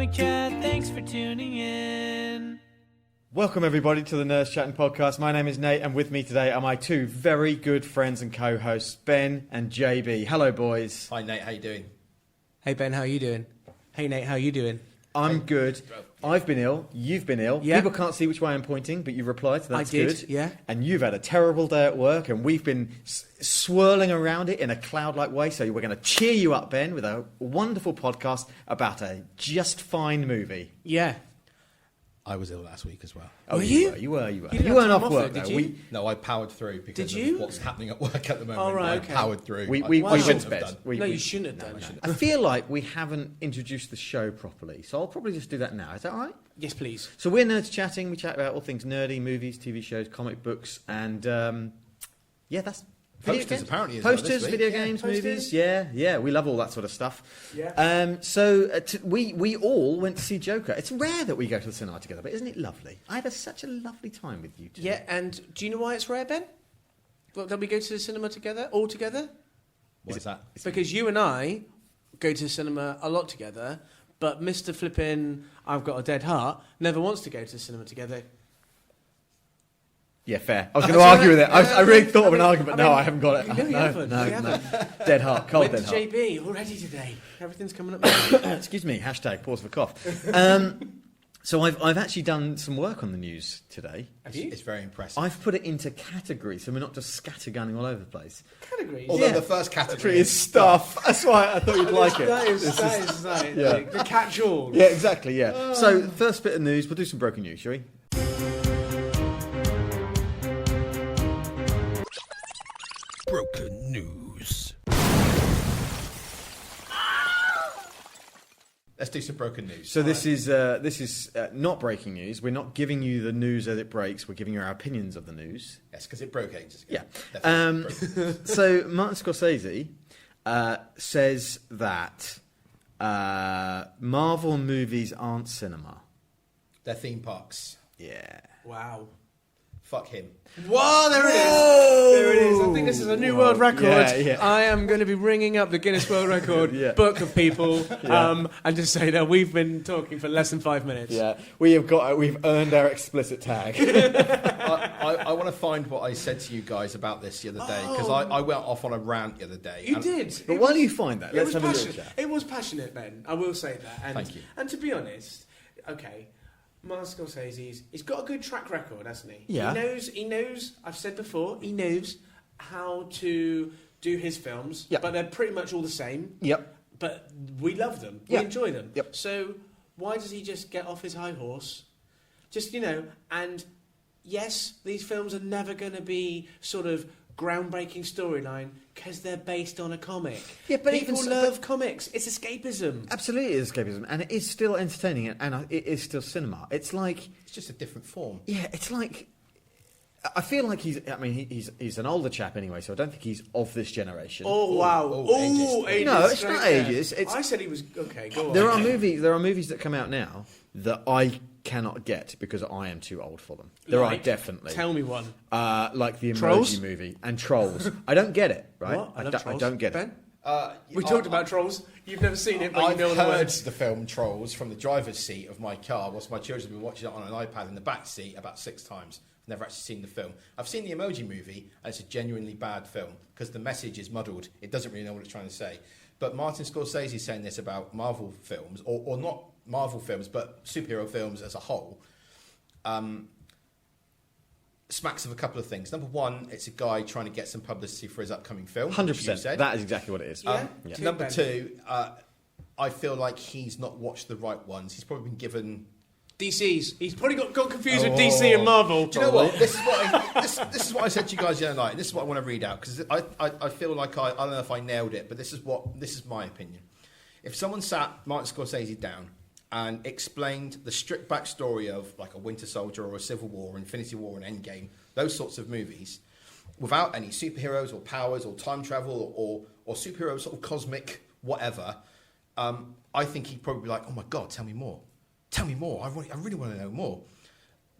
Comic Chat. Thanks for tuning in. Welcome everybody to the NerdSchatting podcast. My name is Nate, and with me today are my two very good friends and co-hosts, Ben and JB. Hello, boys. Hi, Nate. How you doing? Hey Ben, how are you doing? Hey Nate, how are you doing? I'm good. I've been ill. You've been ill. Yeah. People can't see which way I'm pointing, but you replied, so that's I did, good. yeah. And you've had a terrible day at work, and we've been swirling around it in a cloud-like way. So we're going to cheer you up, Ben, with a wonderful podcast about a just fine movie. Yeah. I was ill last week as well. Oh, Were you? you? You were. You You weren't have off time work, off it, though. did you? No, I powered through because Did you? of what's happening at work at the moment. Oh, right, okay. I powered through. We Wow. went shouldn't to have bed. done. No, you shouldn't have done. I feel like we haven't introduced the show properly, so I'll probably just do that now. Is that all right? Yes, please. So we're Nerds Chatting. We chat about all things nerdy, movies, TV shows, comic books, and that's video Posters, games. apparently, as well, Posters, this week. video Yeah, games, posters. movies. Yeah, we love all that sort of stuff. Yeah. We all went to see Joker. It's rare that we go to the cinema together, but isn't it lovely? I had such a lovely time with you two. Yeah, and do you know why it's rare, Ben? Well, don't we go to the cinema together, all together? What is that? Because you and I go to the cinema a lot together, but Mr. Flippin' I've Got a Dead Heart never wants to go to the cinema together. Yeah, fair. I was going to argue with it. I really thought of an argument. I mean, No, I haven't got it. No, you haven't. No, You no. haven't. Dead heart, cold Went dead to heart. JB already today. Everything's coming up. Excuse me, hashtag pause for cough. So I've actually done some work on the news today. Have you? It's very impressive. I've put it into categories, so we're not just scattergunning all over the place. Categories. Although Yeah. the first category Is stuff. That's why I thought you'd like it. That is yeah. the catch-all. Yeah, exactly, yeah. So, first bit of news, we'll do some broken news, shall we? broken news. Let's do some broken news. So this is not breaking news. We're not giving you the news as it breaks. We're giving you our opinions of the news. Yes, because it broke ages ago. Yeah. Definitely broke. So Martin Scorsese says that Marvel movies aren't cinema. They're theme parks. Yeah. Wow. Fuck him. Whoa, there it is. Whoa! There it is. I think this is a new world record. Yeah. I am going to be ringing up the Guinness World Record Yeah. book of people and just say that we've been talking for less than 5 minutes. Yeah. We've earned our explicit tag. I want to find what I said to you guys about this the other day, because I went off on a rant the other day. You and- did. But why do you find that? Let's have a little passionate. chat. It was passionate, Ben. I will say that. And, Thank you. And to be honest, okay, Martin Scorsese's, he's got a good track record, hasn't he? Yeah. He knows, I've said before, he knows how to do his films, Yep. but they're pretty much all the same. Yep. But we love them. Yeah. We enjoy them. Yep. So why does he just get off his high horse? Just, and yes, these films are never going to be sort of groundbreaking storyline because they're based on a comic. Yeah, but people even so- love comics. It's escapism. Absolutely, it is escapism, and it is still entertaining, and it is still cinema. It's like, It's just a different form. yeah, it's like. I feel like he's an older chap anyway, so I don't think he's of this generation. Oh wow! Oh, ages. No, it's Straight not there. ages, it's- I said he was okay. Go on. There are movies that come out now that I cannot get because I am too old for them. There are Like, definitely. Tell me one. Like the Emoji Trolls? Movie and Trolls. I don't get it, right? What? I love I Trolls. don't get Ben? it. We talked about Trolls. You've never seen it, but I've you know the heard words. the film Trolls from the driver's seat of my car whilst my children have been watching it on an iPad in the back seat about 6 times. I've never actually seen the film. I've seen the Emoji Movie, and it's a genuinely bad film because the message is muddled. It doesn't really know what it's trying to say. But Martin Scorsese is saying this about Marvel films, or not Marvel films, but superhero films as a whole. Smacks of a couple of things. Number one, it's a guy trying to get some publicity for his upcoming film. which you 100%. said. That is exactly what it is. Yeah. Number Ben. two, I feel like he's not watched the right ones. He's probably been given. DC's. He's probably got confused with DC and Marvel. Do you know what? This is what I said to you guys the other night. This is what I want to read out because I feel like I don't know if I nailed it, but this is my opinion. If someone sat Martin Scorsese down and explained the strict backstory of like a Winter Soldier or a Civil War, Infinity War, and Endgame, those sorts of movies, without any superheroes or powers or time travel or superheroes sort of cosmic whatever, I think he'd probably be like, oh my God, tell me more. Tell me more. I really want to know more.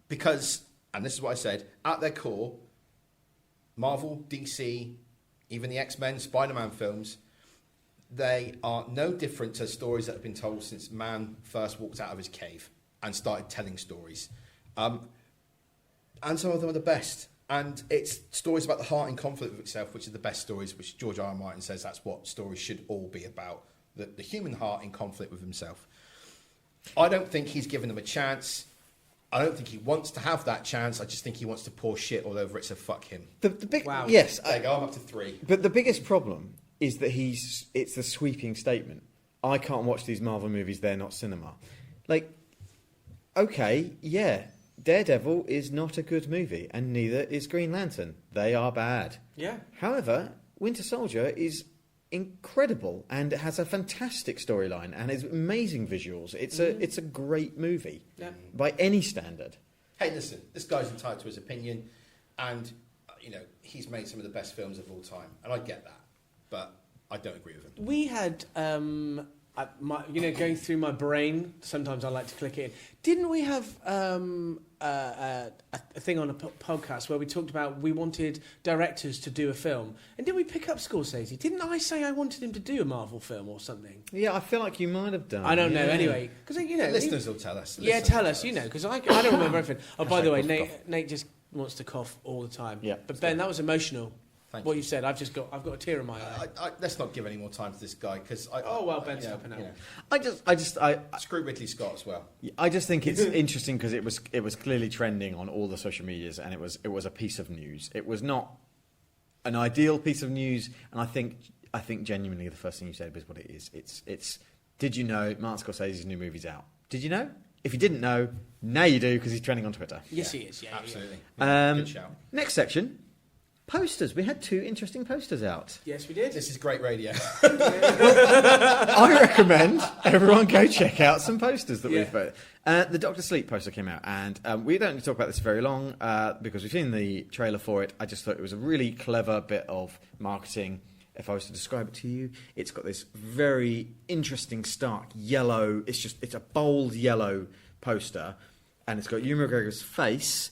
Because, and this is what I said, at their core, Marvel, DC, even the X-Men, Spider-Man films, they are no different to stories that have been told since man first walked out of his cave and started telling stories. And some of them are the best. And it's stories about the heart in conflict with itself, which are the best stories, which George R. R. Martin says that's what stories should all be about, the human heart in conflict with himself. I don't think he's given them a chance. I don't think he wants to have that chance. I just think he wants to pour shit all over it, so fuck him. The big, Wow. Yes. There you go, I'm up to 3. But the biggest problem is that it's the sweeping statement. I can't watch these Marvel movies, they're not cinema. Like, okay, yeah, Daredevil is not a good movie, and neither is Green Lantern. They are bad. Yeah. However, Winter Soldier is incredible and it has a fantastic storyline and has amazing visuals. It's a great movie by any standard. Hey, listen, this guy's entitled to his opinion, and he's made some of the best films of all time, and I get that, but I don't agree with him. We had, going through my brain, sometimes I like to click it in. Didn't we have a thing on a podcast where we talked about we wanted directors to do a film? And did we pick up Scorsese? Didn't I say I wanted him to do a Marvel film or something? Yeah, I feel like you might have done. I don't know, anyway. Because, Listeners will tell us. Yeah, tell us, because I don't remember everything. Oh, by the way, Hashtag cough. Nate just wants to cough all the time. Yeah. But Ben, that was emotional. Thank what you. you said, I've got a tear in my eye. Let's not give any more time to this guy, because Ben's stopping now. Screw Ridley Scott as well. I just think it's interesting because it was clearly trending on all the social medias, and it was a piece of news. It was not an ideal piece of news, and I think genuinely the first thing you said was what it is. It's did you know Martin Scorsese's new movie's out? Did you know? If you didn't know, now you do because he's trending on Twitter. Yes, he is. Yeah, absolutely. Good shout. Next section. Posters. We had 2 interesting posters out. Yes, we did. This is great radio. I recommend everyone go check out some posters that we've put. The Dr. Sleep poster came out, and we don't need to talk about this very long because we've seen the trailer for it. I just thought it was a really clever bit of marketing. If I was to describe it to you, it's got this very interesting, stark yellow. It's a bold yellow poster, and it's got Ewan McGregor's face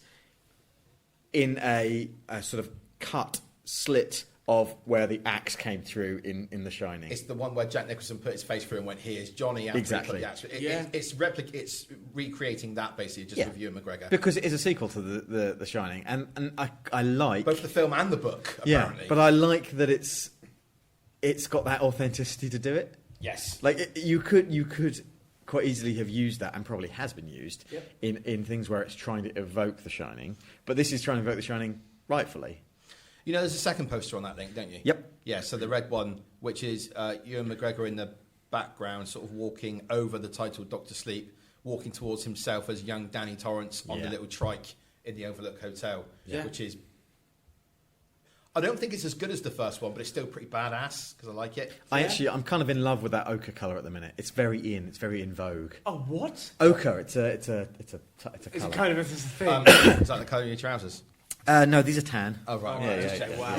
in a sort of cut slit of where the axe came through in The Shining. It's the one where Jack Nicholson put his face through and went, "Here's Johnny." Exactly. It's recreating that basically, just with Ewan McGregor. Because it is a sequel to the Shining, and I like both the film and the book. Apparently, but I like that it's got that authenticity to do it. Yes, like you could quite easily have used that, and probably has been used in things where it's trying to evoke The Shining, but this is trying to evoke The Shining rightfully. there's a second poster on that link, don't you? Yep. Yeah, so the red one, which is Ewan McGregor in the background, sort of walking over the title Dr. Sleep, walking towards himself as young Danny Torrance on the little trike in the Overlook Hotel, which is... I don't think it's as good as the first one, but it's still pretty badass, because I like it. I'm kind of in love with that ochre colour at the minute. It's very in vogue. Oh, what? Ochre, it's a colour. It's kind of a thing. Is that the colour of your trousers? No, these are tan. Oh, right. Yeah. Wow.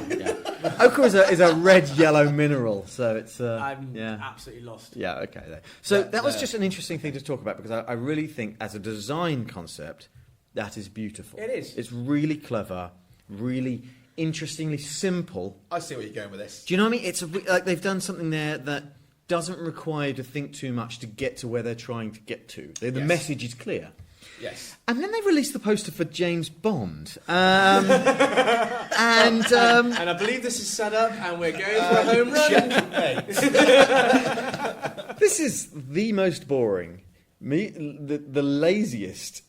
Ochre is a red-yellow mineral, so it's... I'm absolutely lost. Yeah, okay. So that was just an interesting thing to talk about, because I really think, as a design concept, that is beautiful. It is. It's really clever, really interestingly simple. I see where you're going with this. Do you know what I mean? It's like they've done something there that doesn't require you to think too much to get to where they're trying to get to. The message is clear. Yes. And then they released the poster for James Bond. And I believe this is set up, and we're going for a home run. This is the most boring, the laziest,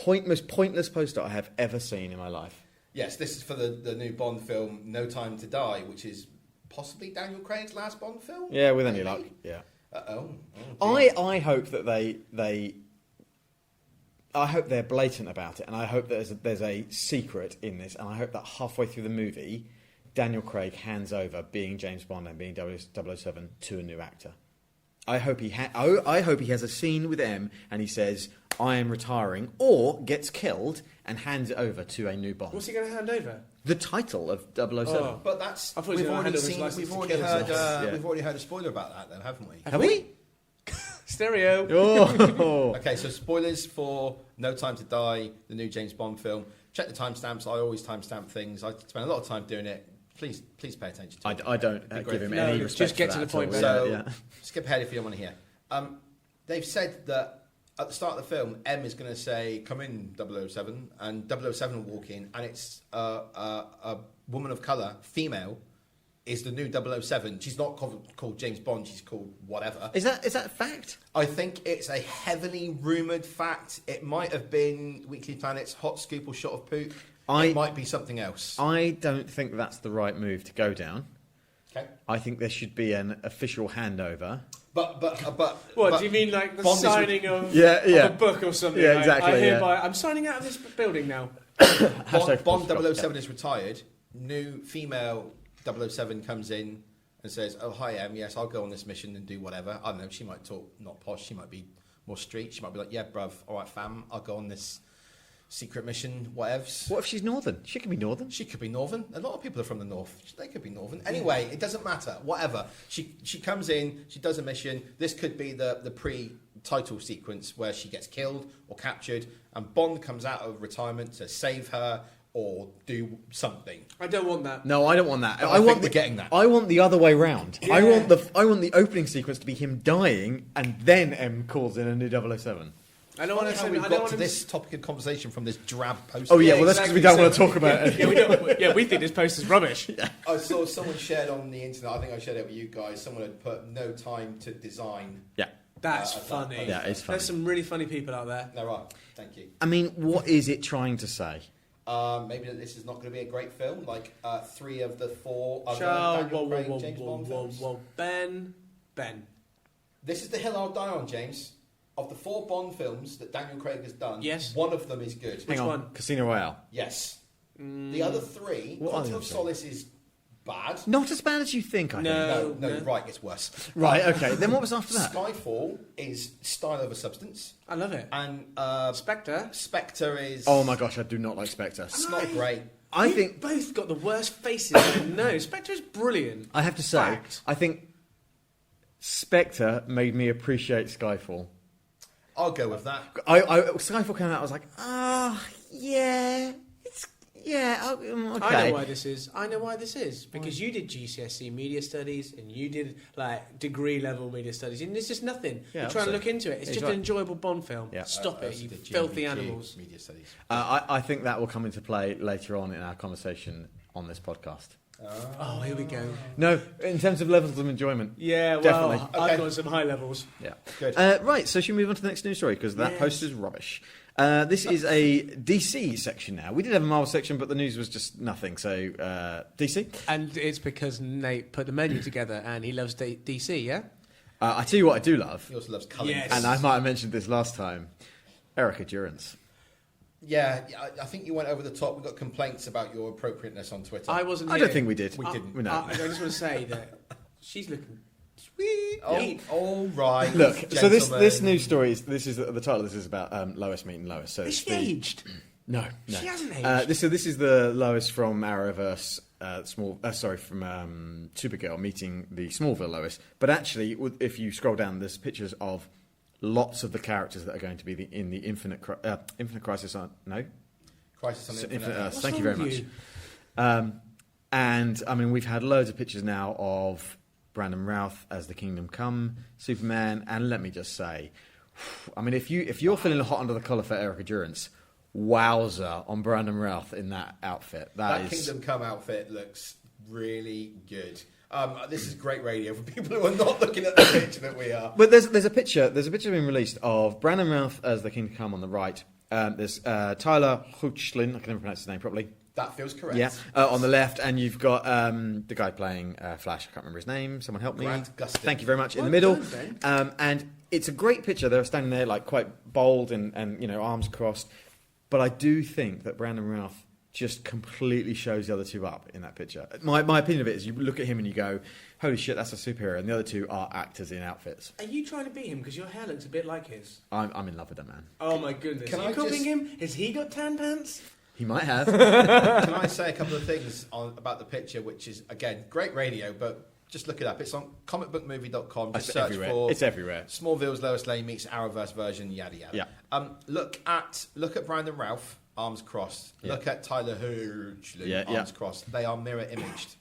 most pointless poster I have ever seen in my life. Yes, this is for the new Bond film, No Time to Die, which is possibly Daniel Craig's last Bond film? Yeah, with any luck, yeah. I hope that I hope they're blatant about it, and I hope there's a secret in this, and I hope that halfway through the movie, Daniel Craig hands over being James Bond and being 007 to a new actor. I hope he has a scene with M and he says, "I am retiring," or gets killed and hands it over to a new Bond. What's he going to hand over? The title of 007. Oh. But that's... I thought he was gonna hand over his license We've to already kill himself. we've already heard a spoiler about that, though, haven't we? Have we? Stereo. Oh. Okay, so spoilers for No Time to Die, the new James Bond film. Check the timestamps. I always timestamp things. I spend a lot of time doing it. Please pay attention to it. I don't give him any respect. Just get for to that the point, at all. So, skip ahead if you don't want to hear. They've said that at the start of the film, M is going to say, "Come in, 007," and 007 will walk in, and it's a woman of colour, female, is the new 007. She's not called James Bond. She's called whatever. Is that a fact? I think it's a heavily rumoured fact. It might have been Weekly Planet's hot scoop or shot of poop. It might be something else. I don't think that's the right move to go down. Okay. I think there should be an official handover. But what do you mean, like the Bond signing of Yeah. a book or something? Yeah, like, exactly, I hereby, I'm signing out of this building now. Bond 007 is retired. New female 007 comes in and says, "Oh, hi, Em. Yes, I'll go on this mission and do whatever." I don't know. She might talk not posh. She might be more street. She might be like, "Yeah, bruv. All right, fam. I'll go on this secret mission. Whatevs." What if she's northern? She can be northern. She could be northern. A lot of people are from the north. They could be northern. Anyway, it doesn't matter. Whatever. She comes in. She does a mission. This could be the pre-title sequence where she gets killed or captured, and Bond comes out of retirement to save her or do something. I don't want that. No, I don't want that. No, I I want think we're getting that. I want the other way round. Yeah. I want the opening sequence to be him dying, and then M calls in a new 007. I don't want to How say we I don't got want to to this topic of conversation from this drab post. Oh yeah, well that's because we don't want to talk about it. we think this post is rubbish. I saw someone shared on the internet. I think I shared it with you guys. Someone had put no time to design. Yeah. That's funny. Yeah, it's funny. There's some really funny people out there. No, right. Thank you. I mean, what is it trying to say? Maybe that this is not going to be a great film, like 3 of the 4 other Whoa, Daniel Craig James Bond films. Ben. This is the hill I'll die on, James. Of the 4 Bond films that Daniel Craig has done, Yes. one of them is good. Hang on, one? Casino Royale. Yes. The other 3, What are Quantum the of other Solace is bad. Not as bad as you think. I think. No. No, you're right, it's worse. Right. Okay. Then what was after that? Skyfall is style over substance, I love it. and Spectre. Spectre is. Oh my gosh, I do not like Spectre. It's not great. I You've think both got the worst faces. No, Spectre is brilliant. I have to say, Fact. I think Spectre made me appreciate Skyfall. I'll go with that. Skyfall came out. I was like, yeah, okay. I know why this is. Because you did GCSE media studies and you did like degree level media studies, and there's just nothing. Yeah, You're trying to absolutely. look into it. It's Yeah, just right. an enjoyable Bond film. Yeah. Stop I it, also you did filthy GMBQ animals. Media studies. I think that will come into play later on in our conversation on this podcast. Oh, here we go. No, in terms of levels of enjoyment. Yeah, well, Definitely. I've Okay. got some high levels. Yeah. Good. Right, so should we move on to the next news story? Because that Yes. post is rubbish. This is a DC section now. We did have a Marvel section, but the news was just nothing. So, DC. And it's because Nate put the menu together and he loves DC, yeah? I tell you what I do love, He also loves colour. Yes. and I might have mentioned this last time, Erica Durance. Yeah, I think you went over the top. We got complaints about your appropriateness on Twitter. I wasn't I here. don't think we did. We didn't. No. I just want to say that she's looking sweet. Oh, all right. Look, so this gentlemen. news story is the title. This is about Lois meeting Lois. So Is it's she the- aged? No, She hasn't aged. This is the Lois from Arrowverse, from Supergirl meeting the Smallville Lois. But actually, if you scroll down, there's pictures of lots of the characters that are going to be in the Infinite Crisis. Crisis on Infinite Infinite Earth. Earth. What's Thank you wrong very with much. And I mean, we've had loads of pictures now of Brandon Routh as the Kingdom Come Superman, and let me just say, I mean, if you're feeling hot under the collar for Erica Durance, wowzer on Brandon Routh in that outfit. That is Kingdom Come outfit looks really good. This is great radio for people who are not looking at the picture that we are. But there's a picture being released of Brandon Routh as the Kingdom Come on the right. There's Tyler Hoechlin, I can never pronounce his name properly. That feels correct. Yeah, on the left, and you've got the guy playing Flash. I can't remember his name. Someone help me. Grant Gustin. Thank you very much. In the Well middle, done, Ben. and it's a great picture. They're standing there like quite bold and arms crossed. But I do think that Brandon Routh just completely shows the other two up in that picture. My opinion of it is, you look at him and you go, "Holy shit, that's a superhero," and the other two are actors in outfits. Are you trying to beat him because your hair looks a bit like his? I'm in love with that man. Oh my goodness! Can Are you I copying just- him? Has he got tan pants? He might have. Can I say a couple of things about the picture, which is, again, great radio, but just look it up. It's on comicbookmovie.com. Just It's search everywhere. for It's everywhere. Smallville's Lois Lane meets Arrowverse version, yada yada. Yeah. Look at Brandon Routh, arms crossed. Yeah. Look at Tyler Hoechlin, Yeah, arms crossed. They are mirror imaged.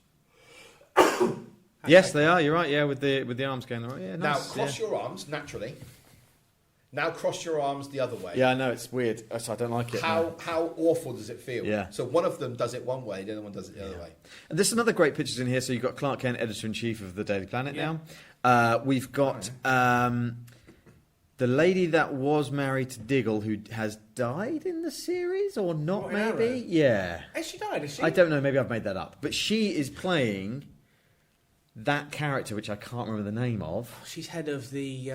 Yes, they are. You're right. Yeah, with the arms going the right. Yeah, Now, nice. cross your arms, naturally. Now cross your arms the other way. Yeah, I know, it's weird. So I don't like it. How awful does it feel? Yeah. So one of them does it one way, the other one does it the other way. And there's some other great pictures in here. So you've got Clark Kent, editor-in-chief of the Daily Planet now. We've got the lady that was married to Diggle, who has died in the series, or not, What, maybe? Arrow? Yeah. Has she died? Has she? I don't know, maybe I've made that up. But she is playing that character, which I can't remember the name of. She's head of the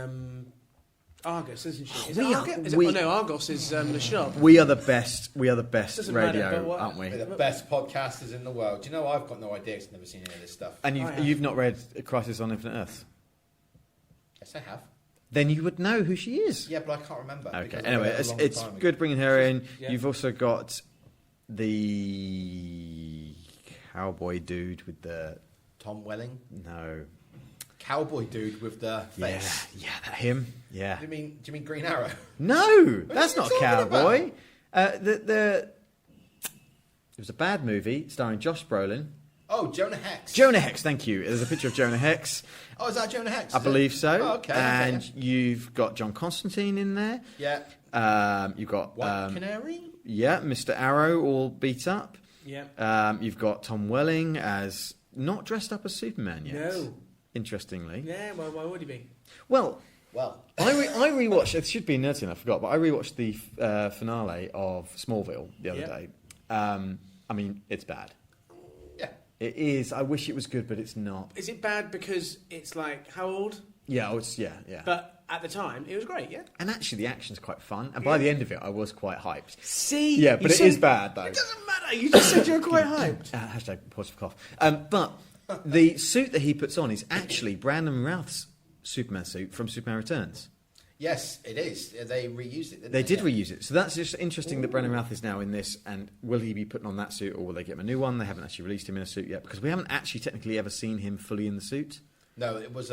Argos, isn't she? Is We it are- Argos? we- No, Argos is the shop. We are the best. We are the best Doesn't matter, radio, but what- aren't we? We're the best podcasters in the world. Do you know, I've got no idea 'cause I've never seen any of this stuff. And I have. you've not read Crisis on Infinite Earths? Yes, I have. Then you would know who she is. Yeah, but I can't remember. Okay. because I Anyway, read it a long it's time ago. good bringing her in. Yeah. You've also got the cowboy dude with the Tom Welling, no. cowboy dude with the Yeah, face. yeah, that him. Yeah. Do you mean Green Arrow? No, that's are not you a talking cowboy. It was a bad movie starring Josh Brolin. Oh, Jonah Hex. Jonah Hex, thank you. There's a picture of Jonah Hex. Oh, is that Jonah Hex? I is believe it? so. Oh, okay. And okay. you've got John Constantine in there. Yeah. You've got White Canary? yeah, Mr. Arrow all beat up. Yeah. You've got Tom Welling as not dressed up as Superman yet. No. Interestingly. Yeah, well, why would he be? Well, Well, I rewatched. It should be in NerdScene, I forgot, but I rewatched the finale of Smallville the other Yeah. day. I mean, it's bad. yeah. It is. I wish it was good, but it's not. Is it bad because it's like, how old? Yeah, it's yeah. But at the time, it was great, yeah? And actually, the action's quite fun. And by the end of it, I was quite hyped. See? Yeah, but it is bad though. It doesn't matter. You just said you're quite hyped. Hashtag positive cough. But the suit that he puts on is actually Brandon Routh's Superman suit from Superman Returns. Yes, it is. They reused it, didn't They did Yeah. reuse it. So that's just interesting that Brandon Routh is now in this. And will he be putting on that suit or will they get him a new one? They haven't actually released him in a suit yet because we haven't actually technically ever seen him fully in the suit. No, it was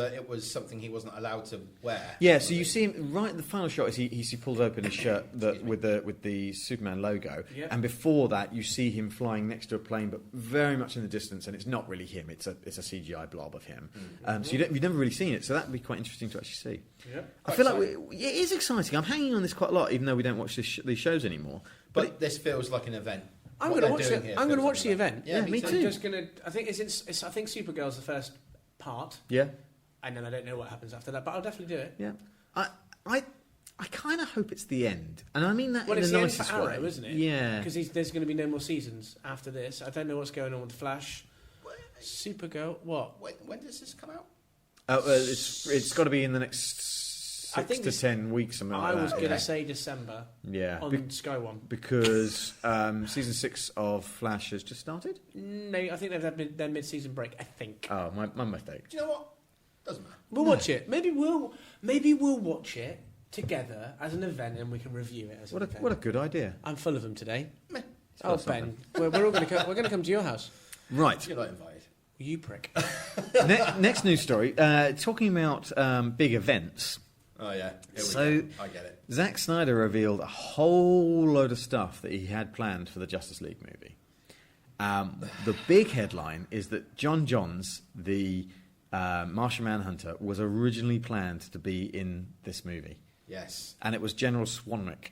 something he wasn't allowed to wear. Yeah, so you see him right. The final shot is he pulls open his shirt with the Superman logo, Yep. and before that you see him flying next to a plane, but very much in the distance, and it's not really him. It's a CGI blob of him. So you've never really seen it. So that would be quite interesting to actually see. Yeah. I feel like it is exciting. I'm hanging on this quite a lot, even though we don't watch these shows anymore. But this feels like an event. I'm What going to they're watch doing it. here I'm going to feels watch like the an event. Yeah, me too. too. I'm just going to. I think I think Supergirl's the first part, Yeah, and then I don't know what happens after that. But I'll definitely do it. yeah. I kind of hope it's the end, and I mean that Well, in it's the the end nicest for Arrow, way, isn't it? Yeah. Because there's going to be no more seasons after this. I don't know what's going on with Flash. Supergirl, what? When does this come out? It's got to be in the next I 6 think to this- 10 weeks, something like I that. was going to Okay. say December Yeah, on Sky One. because season 6 of Flash has just started. No, I think they've had their mid-season break. I think Oh, my mistake. Do you know what? Doesn't matter. we'll watch it. Maybe we'll watch it together as an event, and we can review it as an event. What a good idea. I'm full of them today. Meh. Oh, got Ben, we're all going to we're going to come to your house. Right. You're not invited. You prick. Next news story. Talking about big events. Oh yeah. Here we So- go. I get it. Zack Snyder revealed a whole load of stuff that he had planned for the Justice League movie. The big headline is that John Johns, the Martian Manhunter, was originally planned to be in this movie. Yes. And it was General Swanwick,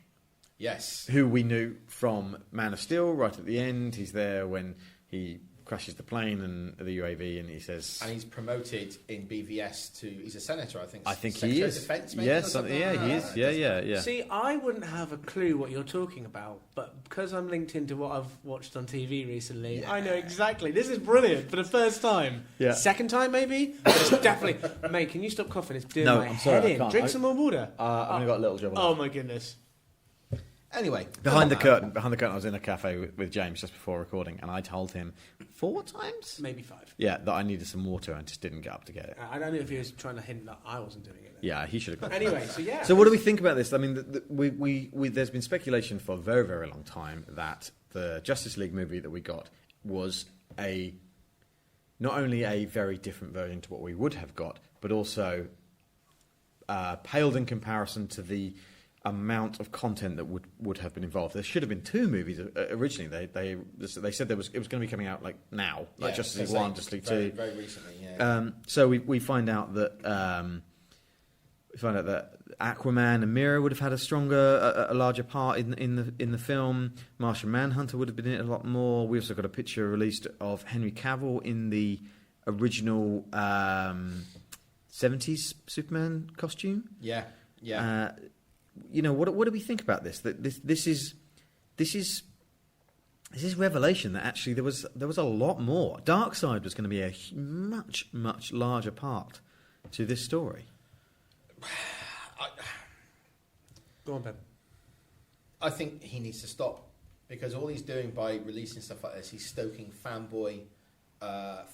Yes. who we knew from Man of Steel right at the end. He's there when he crashes the plane and the UAV, and he says, And he's promoted in BVS to. He's a senator, I think. "I think Secretary he of is." Defense, maybe, Yes, or something yeah, like he that. is. Yeah. See, I wouldn't have a clue what you're talking about, but because I'm linked into what I've watched on TV recently, I know exactly. This is brilliant for the first time. Yeah. Second time, maybe? But it's definitely... Mate, can you stop coughing? It's doing No, my I'm sorry, head I in. can't. Drink some more water. I've only got a little job. Oh, my goodness. Anyway, Behind the doesn't matter. curtain, I was in a cafe with James just before recording, and I told him 4 times, Maybe 5. yeah, that I needed some water and just didn't get up to get it. I don't know if he was trying to hint that I wasn't doing it. Then. Yeah, he should have got it. Anyway, so yeah. So what do we think about this? I mean, there's been speculation for a very, very long time that the Justice League movie that we got was not only a very different version to what we would have got, but also paled in comparison to the amount of content that would have been involved. There should have been 2 movies originally. They said it was going to be coming out like now, like Justice League 1, Justice League 2, very recently. Yeah. So we find out that Aquaman and Mira would have had a larger part in the film. Martian Manhunter would have been in it a lot more. We also got a picture released of Henry Cavill in the original 70s Superman costume. Yeah. What do we think about this? That this is revelation that actually there was a lot more. Darkseid was going to be a much larger part to this story. Go on, Ben. I think he needs to stop, because all he's doing by releasing stuff like this, he's stoking fanboy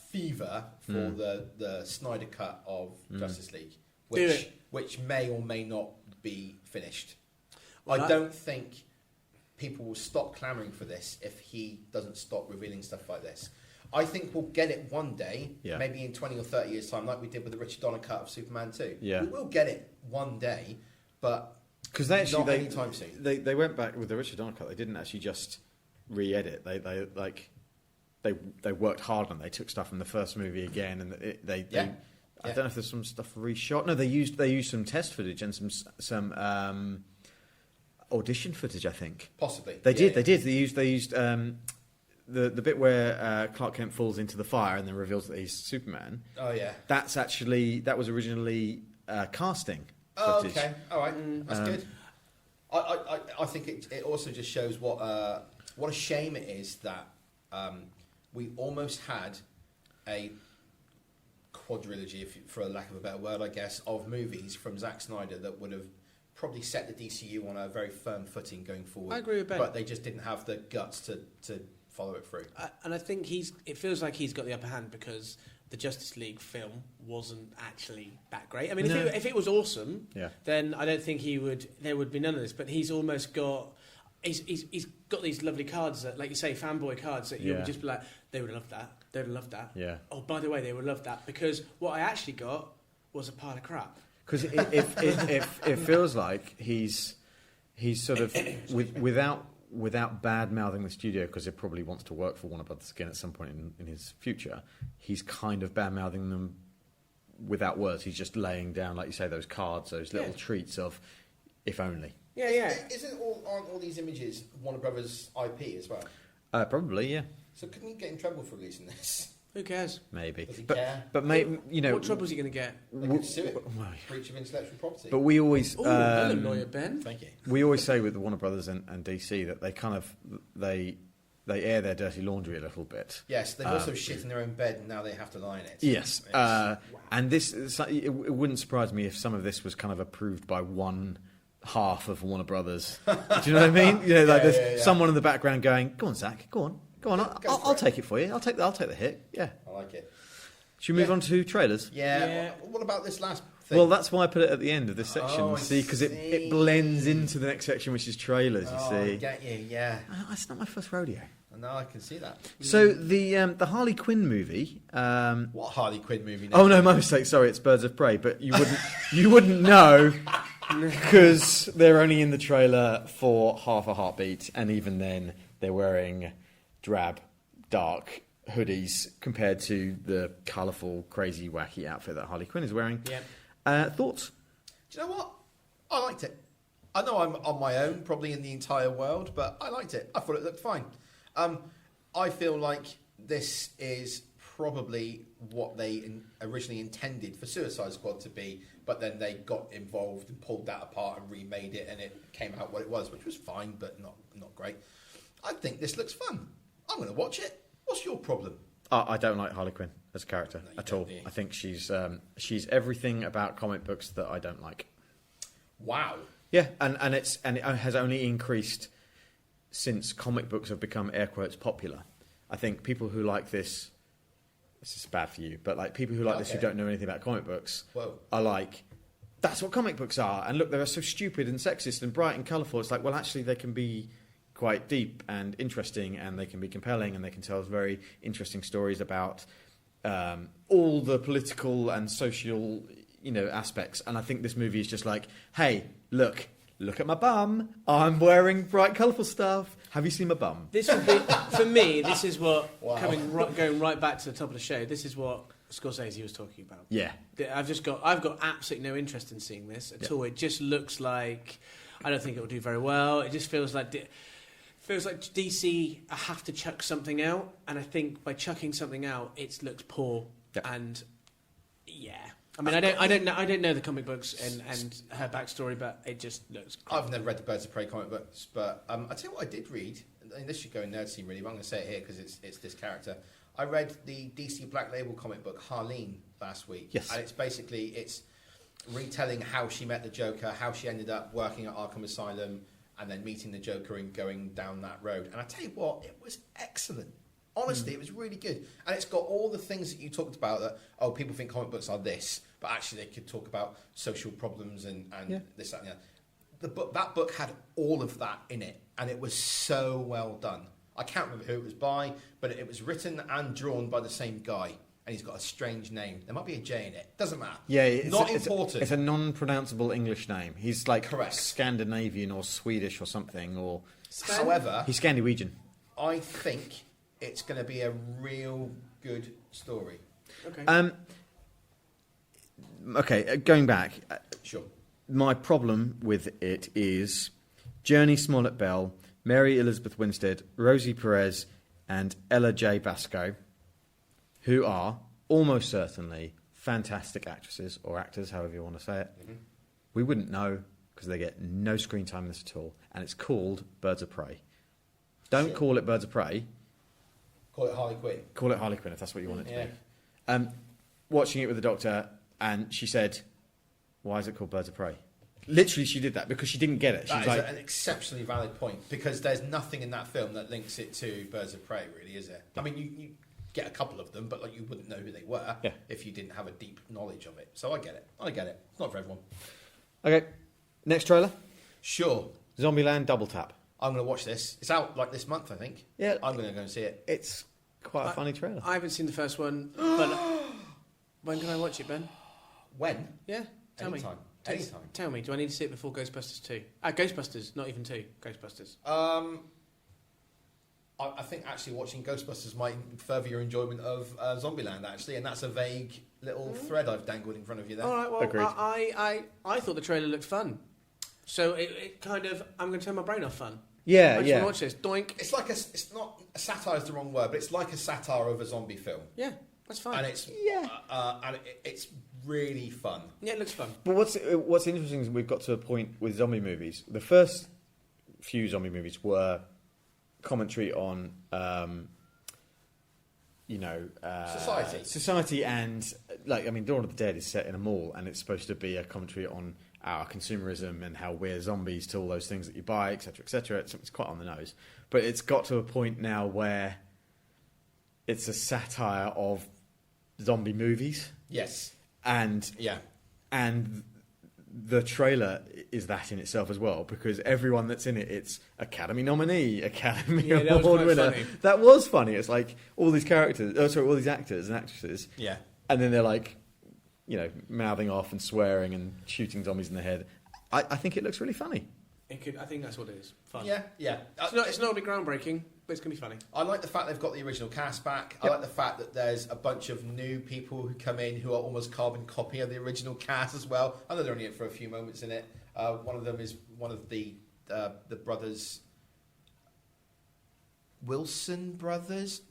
fever for the Snyder cut of Justice League, which may or may not be finished. Well, I don't think people will stop clamouring for this if he doesn't stop revealing stuff like this. I think we'll get it one day, maybe in 20 or 30 years' time, like we did with the Richard Donner cut of Superman 2. Yeah. We will get it one day, but because not anytime soon. They went back with the Richard Donner cut. They didn't actually just re-edit. They worked hard on it. They took stuff from the first movie again, and I don't know if there's some stuff reshot. No, they used some test footage and some audition footage, I think. Possibly. They did. They used the bit where Clark Kent falls into the fire and then reveals that he's Superman. Oh yeah. That was originally casting footage. Oh, okay. All right. That's good. I think it also just shows what a shame it is that we almost had a quadrilogy, for a lack of a better word, I guess, of movies from Zack Snyder that would have probably set the DCU on a very firm footing going forward. I agree with Ben. But they just didn't have the guts to follow it through. And I think it feels like he's got the upper hand because the Justice League film wasn't actually that great. I mean, if it was awesome, then I don't think there would be none of this. But he's almost got... He's got these lovely cards that, like you say, fanboy cards that you would just be like, they would have loved that. They would have loved that. Yeah. Oh, by the way, they would love that because what I actually got was a pile of crap. Because it feels like he's sort of without bad mouthing the studio, because it probably wants to work for Warner Brothers again at some point in his future. He's kind of bad mouthing them without words. He's just laying down, like you say, those cards, those little treats of if only. Yeah. Aren't all these images Warner Brothers IP as well? Probably, yeah. So couldn't he get in trouble for releasing this? Who cares? Maybe. Does he care? But what trouble is he going to get? They could sue it. Breach of intellectual property. But we always... hello, lawyer Ben. Thank you. We always say with the Warner Brothers and DC that they kind of... They air their dirty laundry a little bit. Yes, they've also shit in their own bed and now they have to lie in it. Yes. And this... It wouldn't surprise me if some of this was kind of approved by one half of Warner Brothers. Do you know what I mean? There's someone in the background going, "Go on, Zack, go on, I'll take it for you. I'll take the hit." Yeah, I like it. Should we move on to trailers? Yeah. What about this last thing? Well, that's why I put it at the end of this section. Because it blends into the next section, which is trailers. You see? I get you. Yeah. It's not my first rodeo. No, I can see that. So the Harley Quinn movie. What Harley Quinn movie? Oh no, my mistake. Sorry, it's Birds of Prey. But you wouldn't know. Because they're only in the trailer for half a heartbeat, and even then they're wearing drab, dark hoodies compared to the colourful, crazy, wacky outfit that Harley Quinn is wearing. Yeah. Thoughts? Do you know what? I liked it. I know I'm on my own, probably in the entire world, but I liked it. I thought it looked fine. I feel like this is probably what they originally intended for Suicide Squad to be, but then they got involved and pulled that apart and remade it, and it came out what it was, which was fine, but not great. I think this looks fun. I'm going to watch it. What's your problem? I don't like Harley Quinn as a character at all. I think she's everything about comic books that I don't like. Wow. Yeah, and it has only increased since comic books have become air quotes popular. I think people who like this is bad for you, but like people who like this who don't know anything about comic books are like, that's what comic books are, and look, they're so stupid and sexist and bright and colourful. It's like, well, actually they can be quite deep and interesting, and they can be compelling, and they can tell us very interesting stories about all the political and social aspects. And I think this movie is just like, hey, look, look at my bum. I'm wearing bright, colourful stuff. Have you seen my bum? This would be, for me, this is what, going right back to the top of the show, this is what Scorsese was talking about. Yeah. I've got absolutely no interest in seeing this at all. It just looks like, I don't think it will do very well. It just feels like DC have to chuck something out, and I think by chucking something out, it looks poor. Yeah. And yeah, I mean, I don't know the comic books and her backstory, but it just looks. I've never read the Birds of Prey comic books, but I tell you what, I did read. And this should go in NerdScene really, but I'm going to say it here because it's this character. I read the DC Black Label comic book Harley last week. Yes, and it's retelling how she met the Joker, how she ended up working at Arkham Asylum, and then meeting the Joker and going down that road. And I tell you what, it was excellent. Honestly, it was really good. And it's got all the things that you talked about that, people think comic books are this, but actually they could talk about social problems and this, that, and the other. That book had all of that in it, and it was so well done. I can't remember who it was by, but it was written and drawn by the same guy, and he's got a strange name. There might be a J in it. Doesn't matter. Yeah, important. It's a non-pronounceable English name. He's like correct. Scandinavian or Swedish or something, or however, he's Scandinavian. I think it's going to be a real good story. Okay. Okay, going back. Sure. My problem with it is Journey Smollett-Bell, Mary Elizabeth Winstead, Rosie Perez, and Ella J. Basco, who are almost certainly fantastic actresses or actors, however you want to say it. Mm-hmm. We wouldn't know because they get no screen time in this at all, and it's called Birds of Prey. Don't call it Birds of Prey. Call it Harley Quinn. Call it Harley Quinn if that's what you want it to be. Watching it with the doctor, and she said, "Why is it called Birds of Prey?" Literally, she did that because she didn't get it. She That was is like, an exceptionally valid point, because there's nothing in that film that links it to Birds of Prey, really, is there? I mean, you get a couple of them, but like you wouldn't know who they were if you didn't have a deep knowledge of it. So I get it. It's not for everyone. Okay, next trailer. Sure. Zombieland Double Tap. I'm going to watch this. It's out like this month, I think. Yeah. I'm going to go and see it. It's quite a funny trailer. I haven't seen the first one, but when can I watch it, Ben? When? Yeah, tell me. Anytime. Tell me, do I need to see it before Ghostbusters 2? Ghostbusters, not even 2. Ghostbusters. I think actually watching Ghostbusters might further your enjoyment of Zombieland, actually, and that's a vague little thread I've dangled in front of you there. All right, well, Agreed. I thought the trailer looked fun. So it kind of, I'm going to turn my brain off fun. Yeah, I just want to watch this. Doink. It's like it's not, satire is the wrong word, but it's like a satire of a zombie film. Yeah, that's fine. And it's it's really fun. Yeah, it looks fun. But what's interesting is we've got to a point with zombie movies. The first few zombie movies were commentary on, society, and Dawn of the Dead is set in a mall, and it's supposed to be a commentary on our consumerism and how we're zombies to all those things that you buy, etc., etc. It's quite on the nose, but it's got to a point now where it's a satire of zombie movies. Yes. And the trailer is that in itself as well, because everyone that's in it, it's Academy nominee, Academy Award winner. Funny. That was funny. It's like all these characters, all these actors and actresses. Yeah. And then they're like, mouthing off and swearing and shooting zombies in the head. I think it looks really funny. It could. I think that's what it is. Fun. Yeah. It's not a bit groundbreaking, but it's going to be funny. I like the fact they've got the original cast back. Yep. I like the fact that there's a bunch of new people who come in who are almost carbon copy of the original cast as well. I know they're only in for a few moments in it. One of them is one of the brothers, Wilson brothers.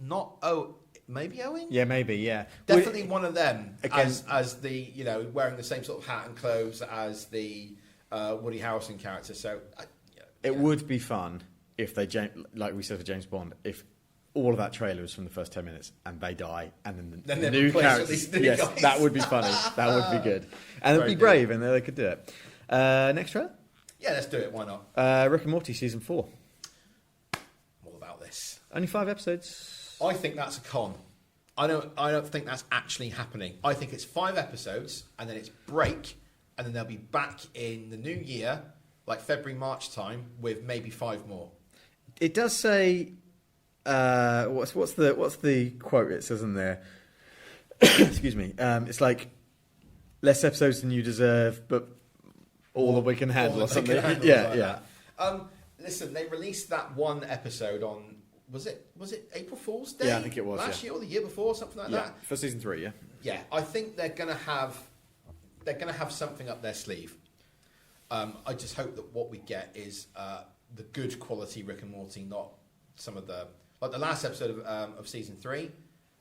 Maybe Owen. Yeah, maybe. Yeah, Definitely one of them. Again, as the wearing the same sort of hat and clothes as the Woody Harrelson character. So it would be fun if they, like we said for James Bond, if all of that trailer was from the first 10 minutes and they die and then the new characters. Yes, guys. That would be funny. That would be good. And it'd be brave and they could do it. Next trailer? Yeah, let's do it. Why not? Rick and Morty season 4. I'm all about this. Only 5 episodes. I think that's a con. I don't think that's actually happening. I think it's 5 episodes and then it's break and then they'll be back in the new year, like February, March time, with maybe 5 more. It does say, what's the quote it says in there? Excuse me. It's like less episodes than you deserve, but all that we can handle or They something. can handle Yeah, like yeah. that. Listen, they released that one episode on, was it April Fool's Day? Yeah, I think it was, last yeah. year or the year before, something like Yeah, that. for season 3, yeah. Yeah, I think they're gonna have something up their sleeve. I just hope that what we get is the good quality Rick and Morty, not some of the last episode of season 3.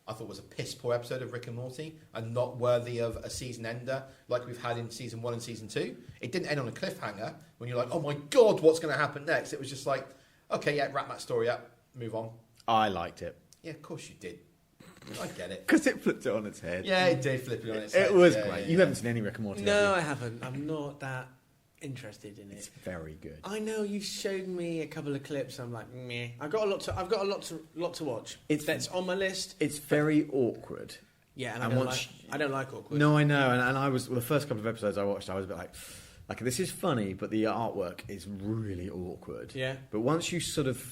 I thought was a piss poor episode of Rick and Morty and not worthy of a season ender like we've had in season 1 and season 2. It didn't end on a cliffhanger when you're like, oh my god, what's going to happen next? It was just like, okay, yeah, wrap that story up, move on. I liked it. Yeah, of course you did. I get it. Because it flipped it on its head. Yeah, it did flip it on its head. It was Yeah, great. yeah, You yeah. haven't seen any Rick and Morty, No, have I haven't. I'm not that interested in It's it. very good. I know you showed me a couple of clips. I'm like, meh. I've got a lot to watch. That's on my list. It's very awkward. Yeah, and And I don't like awkward. No, I know, and I was the first couple of episodes I watched. I was a bit like this is funny, but the artwork is really awkward. Yeah. But once you sort of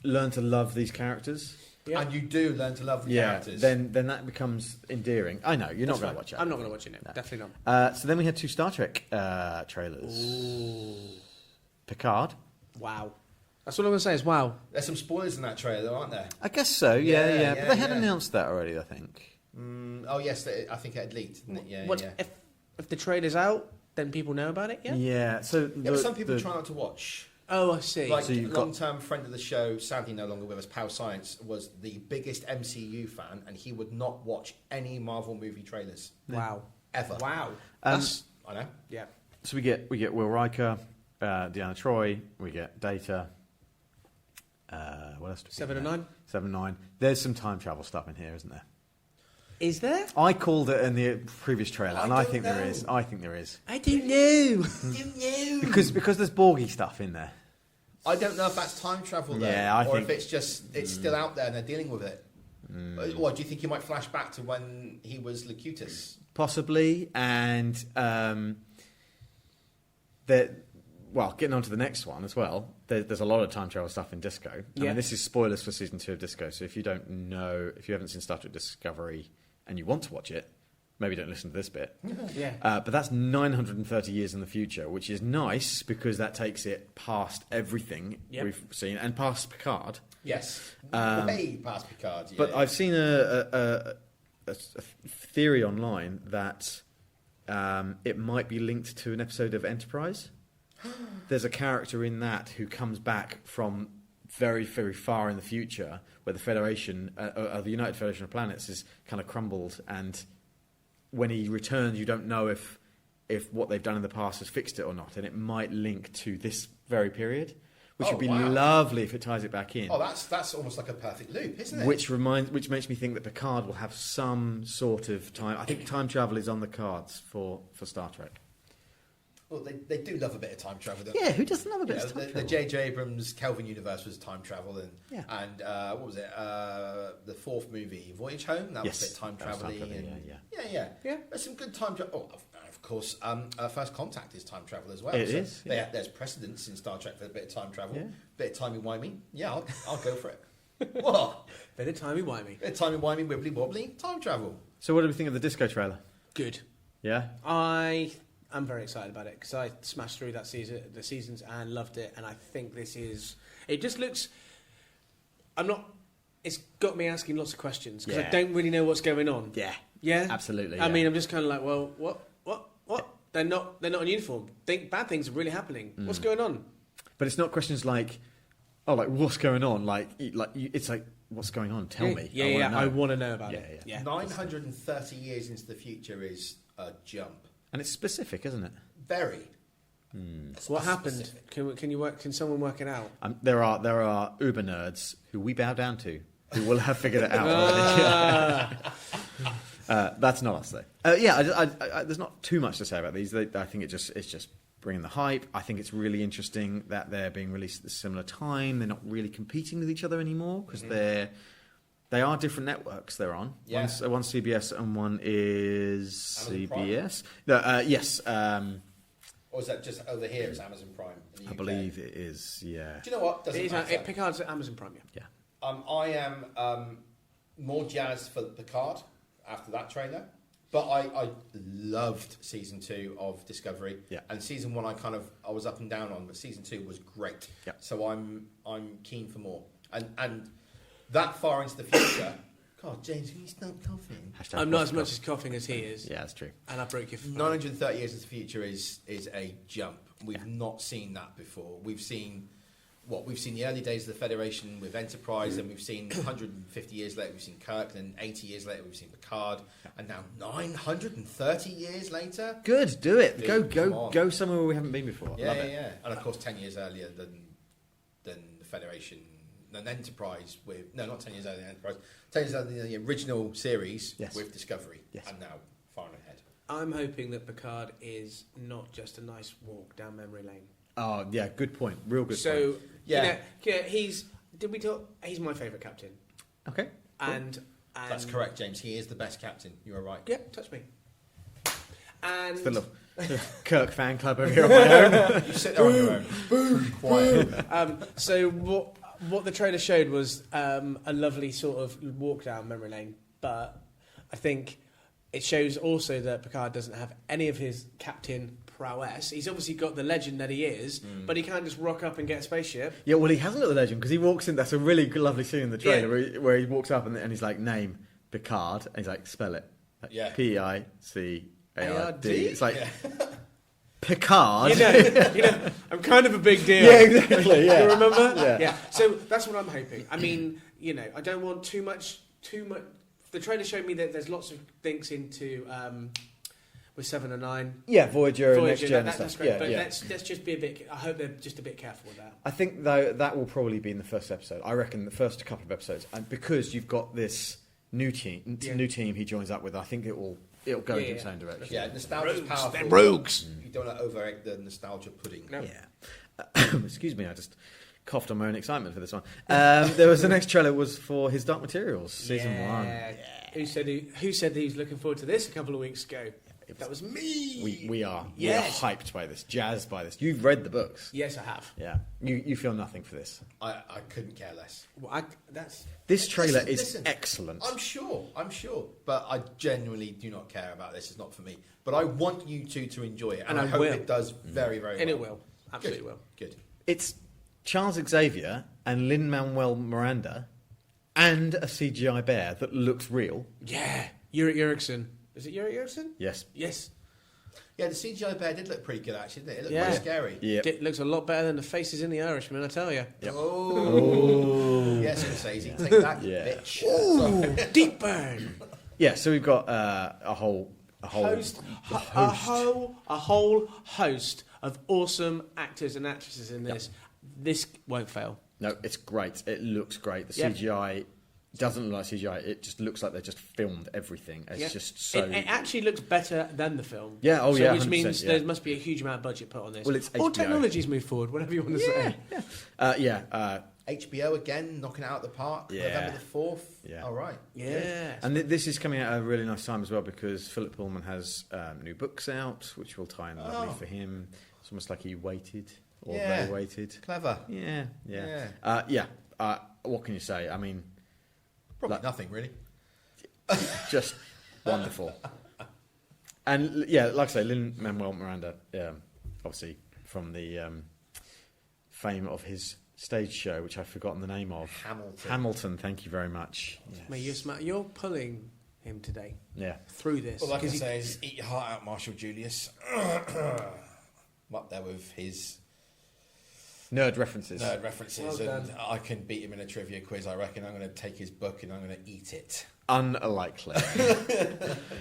learn to love these characters, Yeah. And you do learn to love the characters. then that becomes endearing. I know you're not That's going fine. to watch it. I'm not going to watch it. No. No. Definitely not. So then we had 2 Star Trek trailers. Ooh. Picard. Wow. That's what I'm going to say is wow. There's some spoilers in that trailer, aren't there? I guess so. Yeah. Yeah, But they had yeah. announced that already, I think. Oh yes, I think it had leaked, didn't it? Yeah, What, yeah. if the trailer's out, then people know about it, yeah? Yeah. So Yeah, but some people try not to watch. Oh, I see. Like So a you've got- long-term friend of the show, sadly no longer with us, Power Science, was the biggest MCU fan, and he would not watch any Marvel movie trailers Wow. ever. Wow. Um, That's, I know. yeah. So we get Will Riker, Deanna Troi, we get Data. What else? Do we 7 get and there? 9. 7 and 9. There's some time travel stuff in here, isn't there? Is there? I called it in the previous trailer, and I don't think there know. is. I think there is I don't know. because there's Borgie stuff in there. I don't know if that's time travel though, Yeah, I or think- if it's just still out there and they're dealing with it. Or do you think you might flash back to when he was Locutus? Possibly, and getting on to the next one as well, there's a lot of time travel stuff in Disco. I Yeah. mean, this is spoilers for season 2 of Disco, so if you don't know, if you haven't seen Star Trek Discovery and you want to watch it, maybe don't listen to this bit. Yeah. But that's 930 years in the future, which is nice because that takes it past everything Yep. we've seen and past Picard. Yes, way past Picard. Yeah. But I've seen a theory online that it might be linked to an episode of Enterprise. There's a character in that who comes back from very, very far in the future, where the Federation, the United Federation of Planets, is kind of crumbled, and when he returns, you don't know if what they've done in the past has fixed it or not, and it might link to this very period, which would be wow. lovely if it ties it back in. Oh, that's almost like a perfect loop, isn't it? Which makes me think that Picard will have some sort of time. I think time travel is on the cards for Star Trek. Well, they do love a bit of time travel. Don't Yeah, they? who doesn't love a bit You know, of time the travel? J.J. Abrams Kelvin universe was time travel, and Yeah. what was it? The 4th movie, Voyage Home. That Yes, was a bit time that was time travel-y. travel-y, and yeah. yeah. There's some good time travel. Oh, of course, First Contact is time travel as well. It so is, yeah. There's precedence in Star Trek for a bit of time travel, Yeah. bit of timey-wimey. Yeah, I'll go for it. What? Bit of timey-wimey. Bit of timey-wimey, wibbly-wobbly, time travel. So what do we think of the Disco trailer? Good. Yeah? I'm very excited about it because I smashed through the seasons and loved it, and I think this is. It just looks. It's got me asking lots of questions because Yeah. I don't really know what's going on. Yeah. Yeah, Absolutely, I yeah. mean, I'm just kind of like, well, what? They're not in uniform. Bad things are really happening. What's going on? But it's not questions like, what's going on? It's like, what's going on? Tell me. Yeah, I I wanna want to know about Yeah, it. yeah. Yeah. 930 years into the future is a jump. And it's specific, isn't it? Very. What happened? Specific. Can someone work it out? There are uber nerds who we bow down to, who will have figured it out already. That's not us, though. There's not too much to say about these. I think it's just bringing the hype. I think it's really interesting that they're being released at a similar time. They're not really competing with each other anymore because they are different networks they're on. Yeah. One's CBS and one is Amazon Prime? CBS. No, yes, Or is that just over here? It's Amazon Prime. In the I UK? believe it is. Yeah. Do you know what? Doesn't matter. Picard's at Amazon Prime. Yeah. Yeah. I am more jazzed for Picard after that trailer But I loved season 2 of Discovery. Yeah. And season 1 I was up and down on, but season 2 was great. Yeah. So I'm keen for more. And that far into the future. God, James, can you stop coughing? I'm not as much as coughing as he is. Yeah, that's true. And I broke your phone. 930 years into the future is a jump. We've not seen that before. We've seen the early days of the Federation with Enterprise, and we've seen 150 years later, we've seen Kirk, then 80 years later, we've seen Picard, and now 930 years later. Good, do it. Dude, Go somewhere where we haven't been before. Yeah, Love it. yeah. And of course, 10 years earlier than the Federation, than Enterprise not 10 years earlier than Enterprise, 10 years earlier than the original series with Discovery, and now far ahead. I'm hoping that Picard is not just a nice walk down memory lane. Oh, yeah, good point. Real good point. So, yeah. He's my favourite captain. Okay. And That's correct, James. He is the best captain. You are right. Yeah, touch me. And It's the little Kirk fan club over here on my own. You sit there on your own. Boo! Quiet. So what the trailer showed was a lovely sort of walk down memory lane, but I think it shows also that Picard doesn't have any of his captain prowess. He's obviously got the legend that he is, but he can't just rock up and get a spaceship. Yeah, well, he hasn't got the legend because he walks in. That's a really good, lovely scene in the trailer where he walks up and he's like, name Picard, and he's like, spell it. Like, Picard. It's like Picard. You know, I'm kind of a big deal. Yeah, exactly. Yeah. You remember? Yeah. So that's what I'm hoping. I mean, I don't want too much. The trailer showed me that there's lots of links into with 7 and 9. Yeah, Voyager and Next Gen and that's stuff. great. Yeah, but yeah. let's just be a bit. I hope they're just a bit careful with that. I think though that will probably be in the first episode. I reckon the first couple of episodes, and because you've got this new team he joins up with, I think it'll go in its own direction. Yeah, nostalgia's powerful. They're rogues. You don't want to overegg the nostalgia pudding. No. Yeah. Excuse me, I just coughed on my own excitement for this one. There was the next trailer was for his Dark Materials season 1. Yeah. Who said that he was looking forward to this a couple of weeks ago? That was me. We are Yes. hyped by this, jazzed by this. You've read the books. Yes, I have. Yeah. You feel nothing for this. I couldn't care less. Well, This trailer Listen, is excellent. I'm sure. But I genuinely do not care about this. It's not for me. But I want you two to enjoy it. And I hope will. it does very, very well. And it will. Absolutely will. Good. It's Charles Xavier and Lin-Manuel Miranda and a CGI bear that looks real. Yeah. Yuri Erickson. Is it Yuri Erickson? Yes. Yes. Yeah, the CGI bear did look pretty good, actually, didn't it? It looked Yeah. quite scary. Yeah. It looks a lot better than the faces in The Irishman, I tell you. Yep. Oh. Yes, Scorsese. Take that, Yeah. bitch. Ooh, deep burn. Yeah, so we've got a whole A whole host of awesome actors and actresses in this. This won't fail. No, it's great. It looks great. The Yeah. CGI doesn't look like CGI. It just looks like they just filmed everything. It's just so... It actually looks better than the film. Yeah, oh so, yeah, which 100%, means yeah. there must be a huge amount of budget put on this. Well, it's or HBO. technology's moved forward, whatever you want to say. HBO again, knocking it out of the park. Yeah. November the 4th. Yeah. All right. Yeah. And this is coming out at a really nice time as well because Philip Pullman has new books out, which will tie in lovely for him. It's almost like he waited, or they waited. Clever. Yeah. What can you say? I mean, Probably nothing, really. just wonderful. And yeah, like I say, Lin-Manuel Miranda, obviously from the fame of his stage show, which I've forgotten the name of. Hamilton, thank you very much. Yes. Mate, you're pulling him today Yeah. through this. Well, like I say, is eat your heart out, Marshall Julius. Up there with his Nerd references. references, Well and done. I can beat him in a trivia quiz. I reckon I'm going to take his book and I'm going to eat it. Unlikely.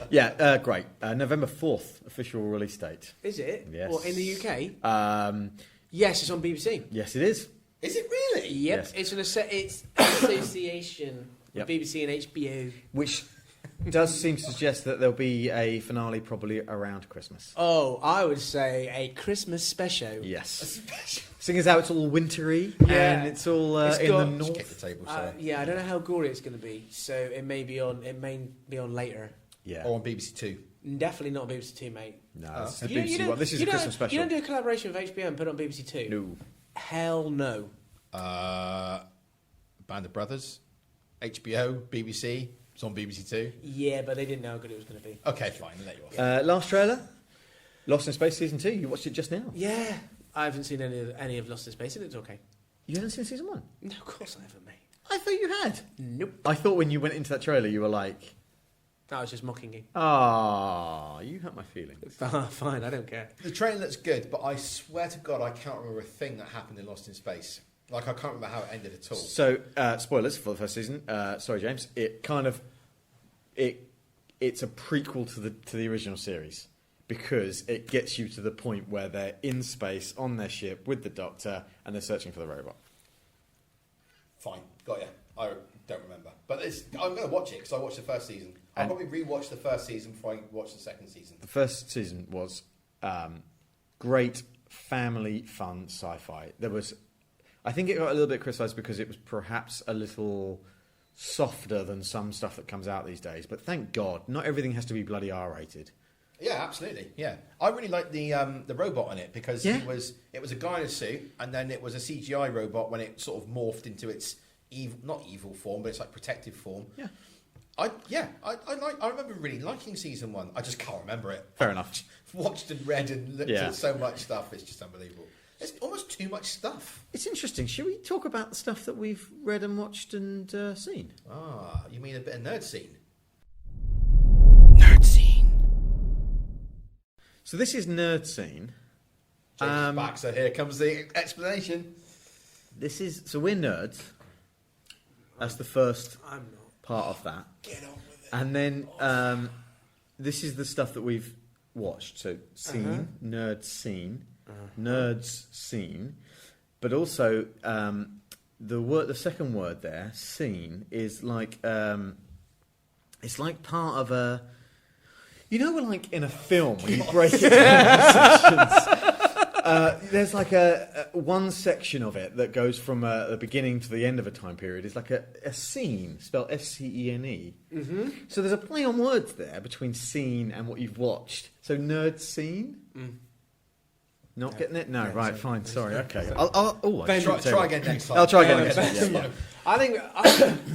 Yeah, great. November 4th, official release date. Is it? Yes. Or in the UK? Yes, it's on BBC. Yes, it is. Is it really? Yep, Yes. it's it's association Yep. with BBC and HBO. Which does seem to suggest that there'll be a finale probably around Christmas. Oh, I would say a Christmas special. Yes. Seeing as how it's all wintry Yeah. and it's all It's in got- the Just north. kick the table, sorry. Yeah, I don't know how gory it's going to be, so it may be on later. Yeah. Or on BBC Two. Definitely not BBC Two, mate. No, this is the You don't- BBC you one. don't- This is you a don't- Christmas special. You don't do a collaboration with HBO and put it on BBC Two? No. Hell no. Band of Brothers, HBO, BBC. It's on BBC Two. Yeah, but they didn't know how good it was going to be. Okay, fine. I'll let you off. Last trailer, Lost in Space season 2. You watched it just now. Yeah, I haven't seen any of Lost in Space, and it's okay. You haven't seen season 1? No, of course I haven't, mate. I thought you had. Nope. I thought when you went into that trailer, you were like, I was just mocking you. "Ah, you hurt my feelings." Fine, I don't care. The trailer looks good, but I swear to God, I can't remember a thing that happened in Lost in Space. Like, I can't remember how it ended at all. So, spoilers for the first season. Sorry, James. It's a prequel to the original series because it gets you to the point where they're in space on their ship with the Doctor and they're searching for the robot. Fine, got ya. I don't remember, but I'm going to watch it because I watched the first season. I'll probably rewatch the first season before I watch the second season. The first season was great family fun sci-fi. I think it got a little bit criticised because it was perhaps a little softer than some stuff that comes out these days. But thank God, not everything has to be bloody R-rated. Yeah, absolutely. Yeah, I really liked the robot in it because it was a guy in a suit, and then it was a CGI robot when it sort of morphed into its not evil form, but it's like protective form. Yeah. I remember really liking season 1. I just can't remember it. Fair enough. Watched and read and looked at so much stuff. It's just unbelievable. It's almost too much stuff. It's interesting. Should we talk about the stuff that we've read and watched and seen? Ah, you mean a bit of NerdScene? NerdScene. So this is NerdScene. Jake's back, so here comes the explanation. So we're nerds. That's the first I'm not. part of that. Get on with it. And then this is the stuff that we've watched. So scene, NerdScene, Nerds Scene, but also the second word there, scene, is like it's like part of a. You know, like in a film when you break it down into sections. There's like one section of it that goes from the beginning to the end of a time period. It's like a scene, spelled SCENE. Mm-hmm. So there's a play on words there between scene and what you've watched. So nerd scene. Not getting it? No, right, fine, sorry, okay. Try again next time. I'll try again next time. Yeah. I think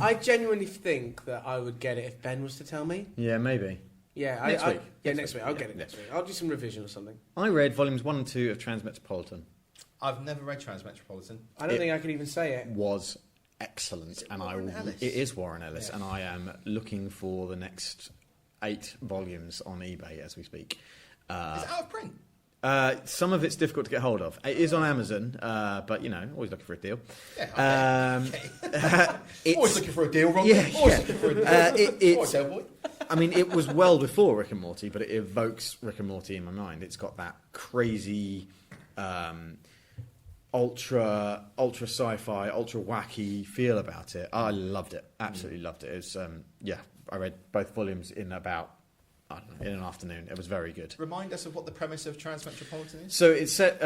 I genuinely think that I would get it if Ben was to tell me. Yeah, maybe. Yeah, Next week. Next week. I'll get it next week. I'll do some revision or something. I read volumes 1 and 2 of Transmetropolitan. I've never read Transmetropolitan. I don't think I could even say it. Was excellent, and Ellis? it is Warren Ellis, Yeah. and I am looking for the next 8 volumes on eBay as we speak. Is it out of print? Some of it's difficult to get hold of. It is on Amazon, but always looking for a deal. Yeah, okay. Always looking for a deal, Ron. Yeah, Always looking for a deal. it's I mean, it was well before Rick and Morty, but it evokes Rick and Morty in my mind. It's got that crazy, ultra sci-fi, ultra wacky feel about it. I loved it. Absolutely loved it. It was, I read both volumes in about, in an afternoon. It was very good. Remind us of what the premise of Transmetropolitan is. So it's set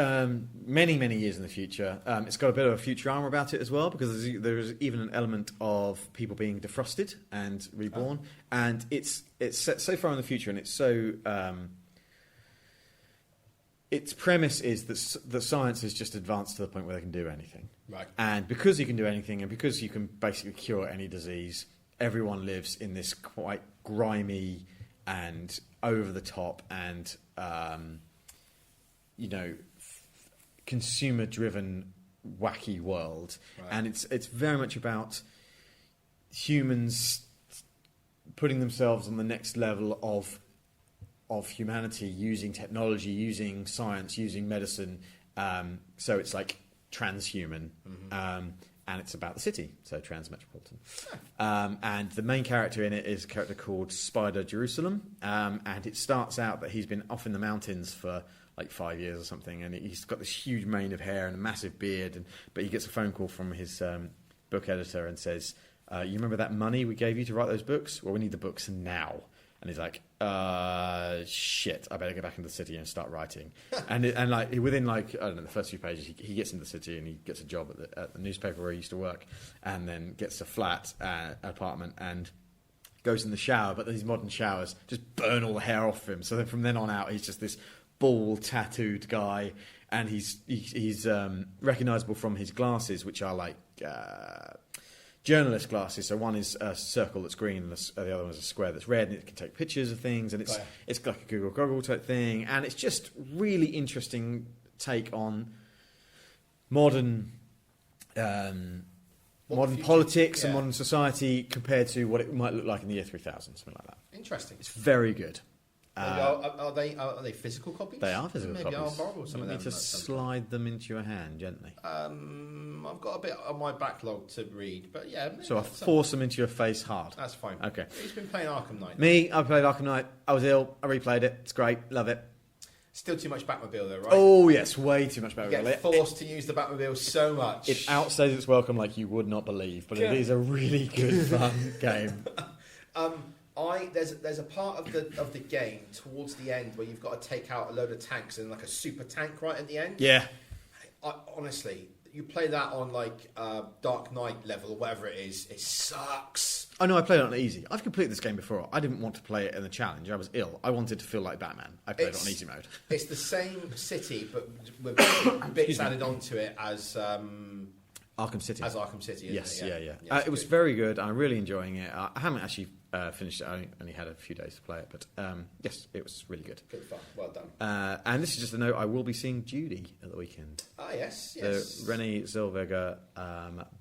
many, many years in the future. It's got a bit of a Futurama about it as well, because there's even an element of people being defrosted and reborn. And it's set so far in the future, and it's so... its premise is that science has just advanced to the point where they can do anything. Right. And because you can do anything, and because you can basically cure any disease, everyone lives in this quite grimy and over the top and consumer driven wacky world. Right. And it's very much about humans putting themselves on the next level of humanity, using technology, using science, using medicine. So it's like transhuman. Mm-hmm. And it's about the city, so Transmetropolitan. And the main character in it is a character called Spider Jerusalem. And it starts out that he's been off in the mountains for like 5 years or something, and he's got this huge mane of hair and a massive beard. But he gets a phone call from his book editor and says, "You remember that money we gave you to write those books? Well, we need the books now." And he's like, shit, I better get back into the city and start writing. and within the first few pages, he gets into the city and he gets a job at the newspaper where he used to work, and then gets a flat, apartment, and goes in the shower. But these modern showers just burn all the hair off him. So then from then on out, he's just this bald, tattooed guy, and he's recognisable from his glasses, which are like journalist glasses. So one is a circle that's green, and the other one is a square that's red, and it can take pictures of things, and it's like a Google Goggle type thing, and it's just really interesting take on modern politics and modern society compared to what it might look like in the year 3000, something like that. Interesting. It's very good. Are they physical copies? They are physical copies. Maybe I'll borrow some of them. You need to slide them into your hand gently. I've got a bit on my backlog to read, but yeah. So I'll force them into your face hard. That's fine. Okay. Who's been playing Arkham Knight? Me, I played Arkham Knight. I was ill. I replayed it. It's great. Love it. Still too much Batmobile though, right? Oh yes, way too much Batmobile. You get forced to use the Batmobile so much. It outstays its welcome like you would not believe, but it is a really good fun game. There's a part of the game towards the end where you've got to take out a load of tanks and like a super tank right at the end. Yeah. Honestly, you play that on like Dark Knight level or whatever it is, it sucks. Oh no, I played it on easy. I've completed this game before. I didn't want to play it in the challenge. I was ill. I wanted to feel like Batman. I played it on easy mode. It's the same city, but with bits added onto it as Arkham City. As Arkham City, isn't yes, it? yeah. It was very good. I'm really enjoying it. I haven't actually finished it. I only had a few days to play it, but yes, it was really good. Good fun. Well done. And this is just a note. I will be seeing Judy at the weekend. Ah, yes. The Renée Zellweger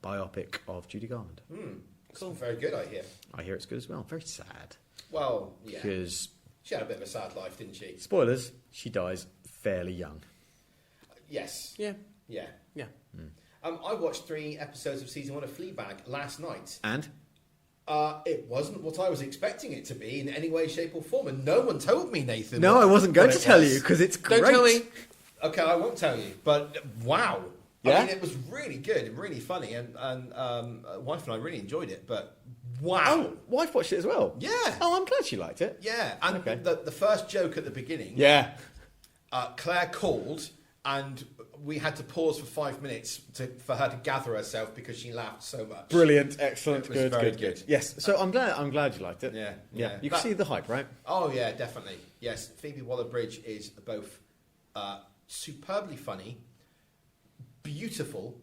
biopic of Judy Garland. Cool. Very good, I hear. I hear it's good as well. Very sad. Well, yeah. Because she had a bit of a sad life, didn't she? Spoilers, she dies fairly young. Yes. Yeah. Yeah. Yeah. I watched 3 episodes of season 1 of Fleabag last night. And? It wasn't what I was expecting it to be in any way, shape or form. And no one told me, Nathan. No, I wasn't going to tell you because it's great. Don't tell me. Okay, I won't tell you. But wow. Yeah? I mean, it was really good and really funny. And wife and I really enjoyed it. But wow. Oh, wife watched it as well? Yeah. Oh, I'm glad she liked it. Yeah. And Okay. the first joke at the beginning. Yeah. Claire called and we had to pause for 5 minutes for her to gather herself because she laughed so much. Brilliant, excellent, It was good, very good, good. Yes, so I'm glad you liked it. Yeah. You can see the hype, right? Oh yeah, definitely. Yes, Phoebe Waller-Bridge is both superbly funny, beautiful,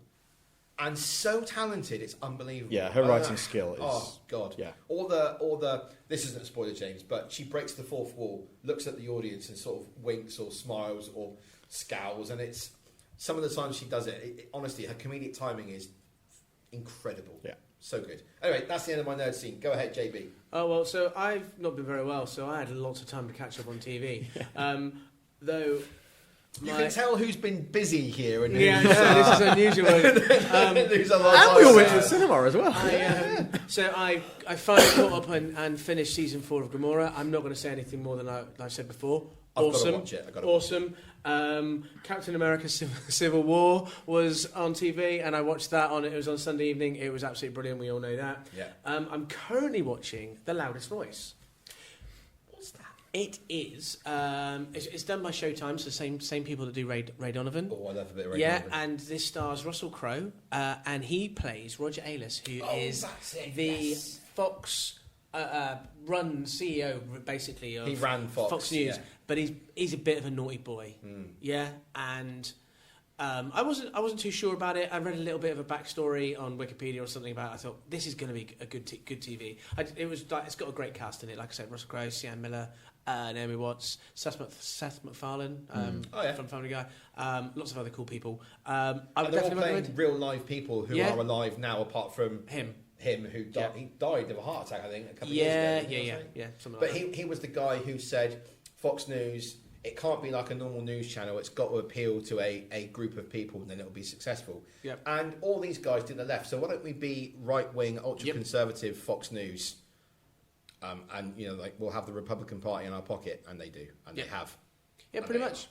and so talented. It's unbelievable. Yeah, her writing skill is. Oh God. Yeah. All the. This isn't a spoiler, James, but she breaks the fourth wall, looks at the audience, and sort of winks or smiles or scowls, and it's. Some of the times she does it, honestly, her comedic timing is incredible. Yeah. So good. Anyway, that's the end of my nerd scene. Go ahead, JB. Oh, well, so I've not been very well, so I had lots of time to catch up on TV. Though... You can tell who's been busy here. And who's, yeah, no, this is unusual. Who's a lot And of we all time went to there. the cinema as well. So I finally caught up and finished season 4 of Gomorrah. I'm not going to say anything more than I said before. I've got to watch it. Awesome. Captain America Civil War was on TV and I watched that it was on Sunday evening. It was absolutely brilliant, we all know that. Yeah. I'm currently watching The Loudest Voice. What's that? It is it's done by Showtime, so same people that do Ray Donovan. Oh, I love a bit of Ray Yeah, Donovan. and this stars Russell Crowe and he plays Roger Ailes, who is the Fox run CEO basically of He ran Fox, News, yeah. but he's a bit of a naughty boy. Yeah, and I wasn't too sure about it. I read a little bit of a backstory on Wikipedia or something about it. I thought this is going to be a good TV. It's got a great cast in it. Like I said, Russell Crowe, Sienna Miller, Naomi Watts, Seth MacFarlane from Family Guy, lots of other cool people. I would they're all definitely playing recommend. real live people who are alive now, apart from Him who died. He died of a heart attack, I think, a couple of Yeah, years ago. yeah, something But like that. he was the guy who said Fox News, it can't be like a normal news channel. It's got to appeal to a group of people, and then it'll be successful. Yep. And all these guys did the left. So why don't we be right wing, ultra conservative Fox News? And we'll have the Republican Party in our pocket, and they do, and they have. Yeah, pretty much.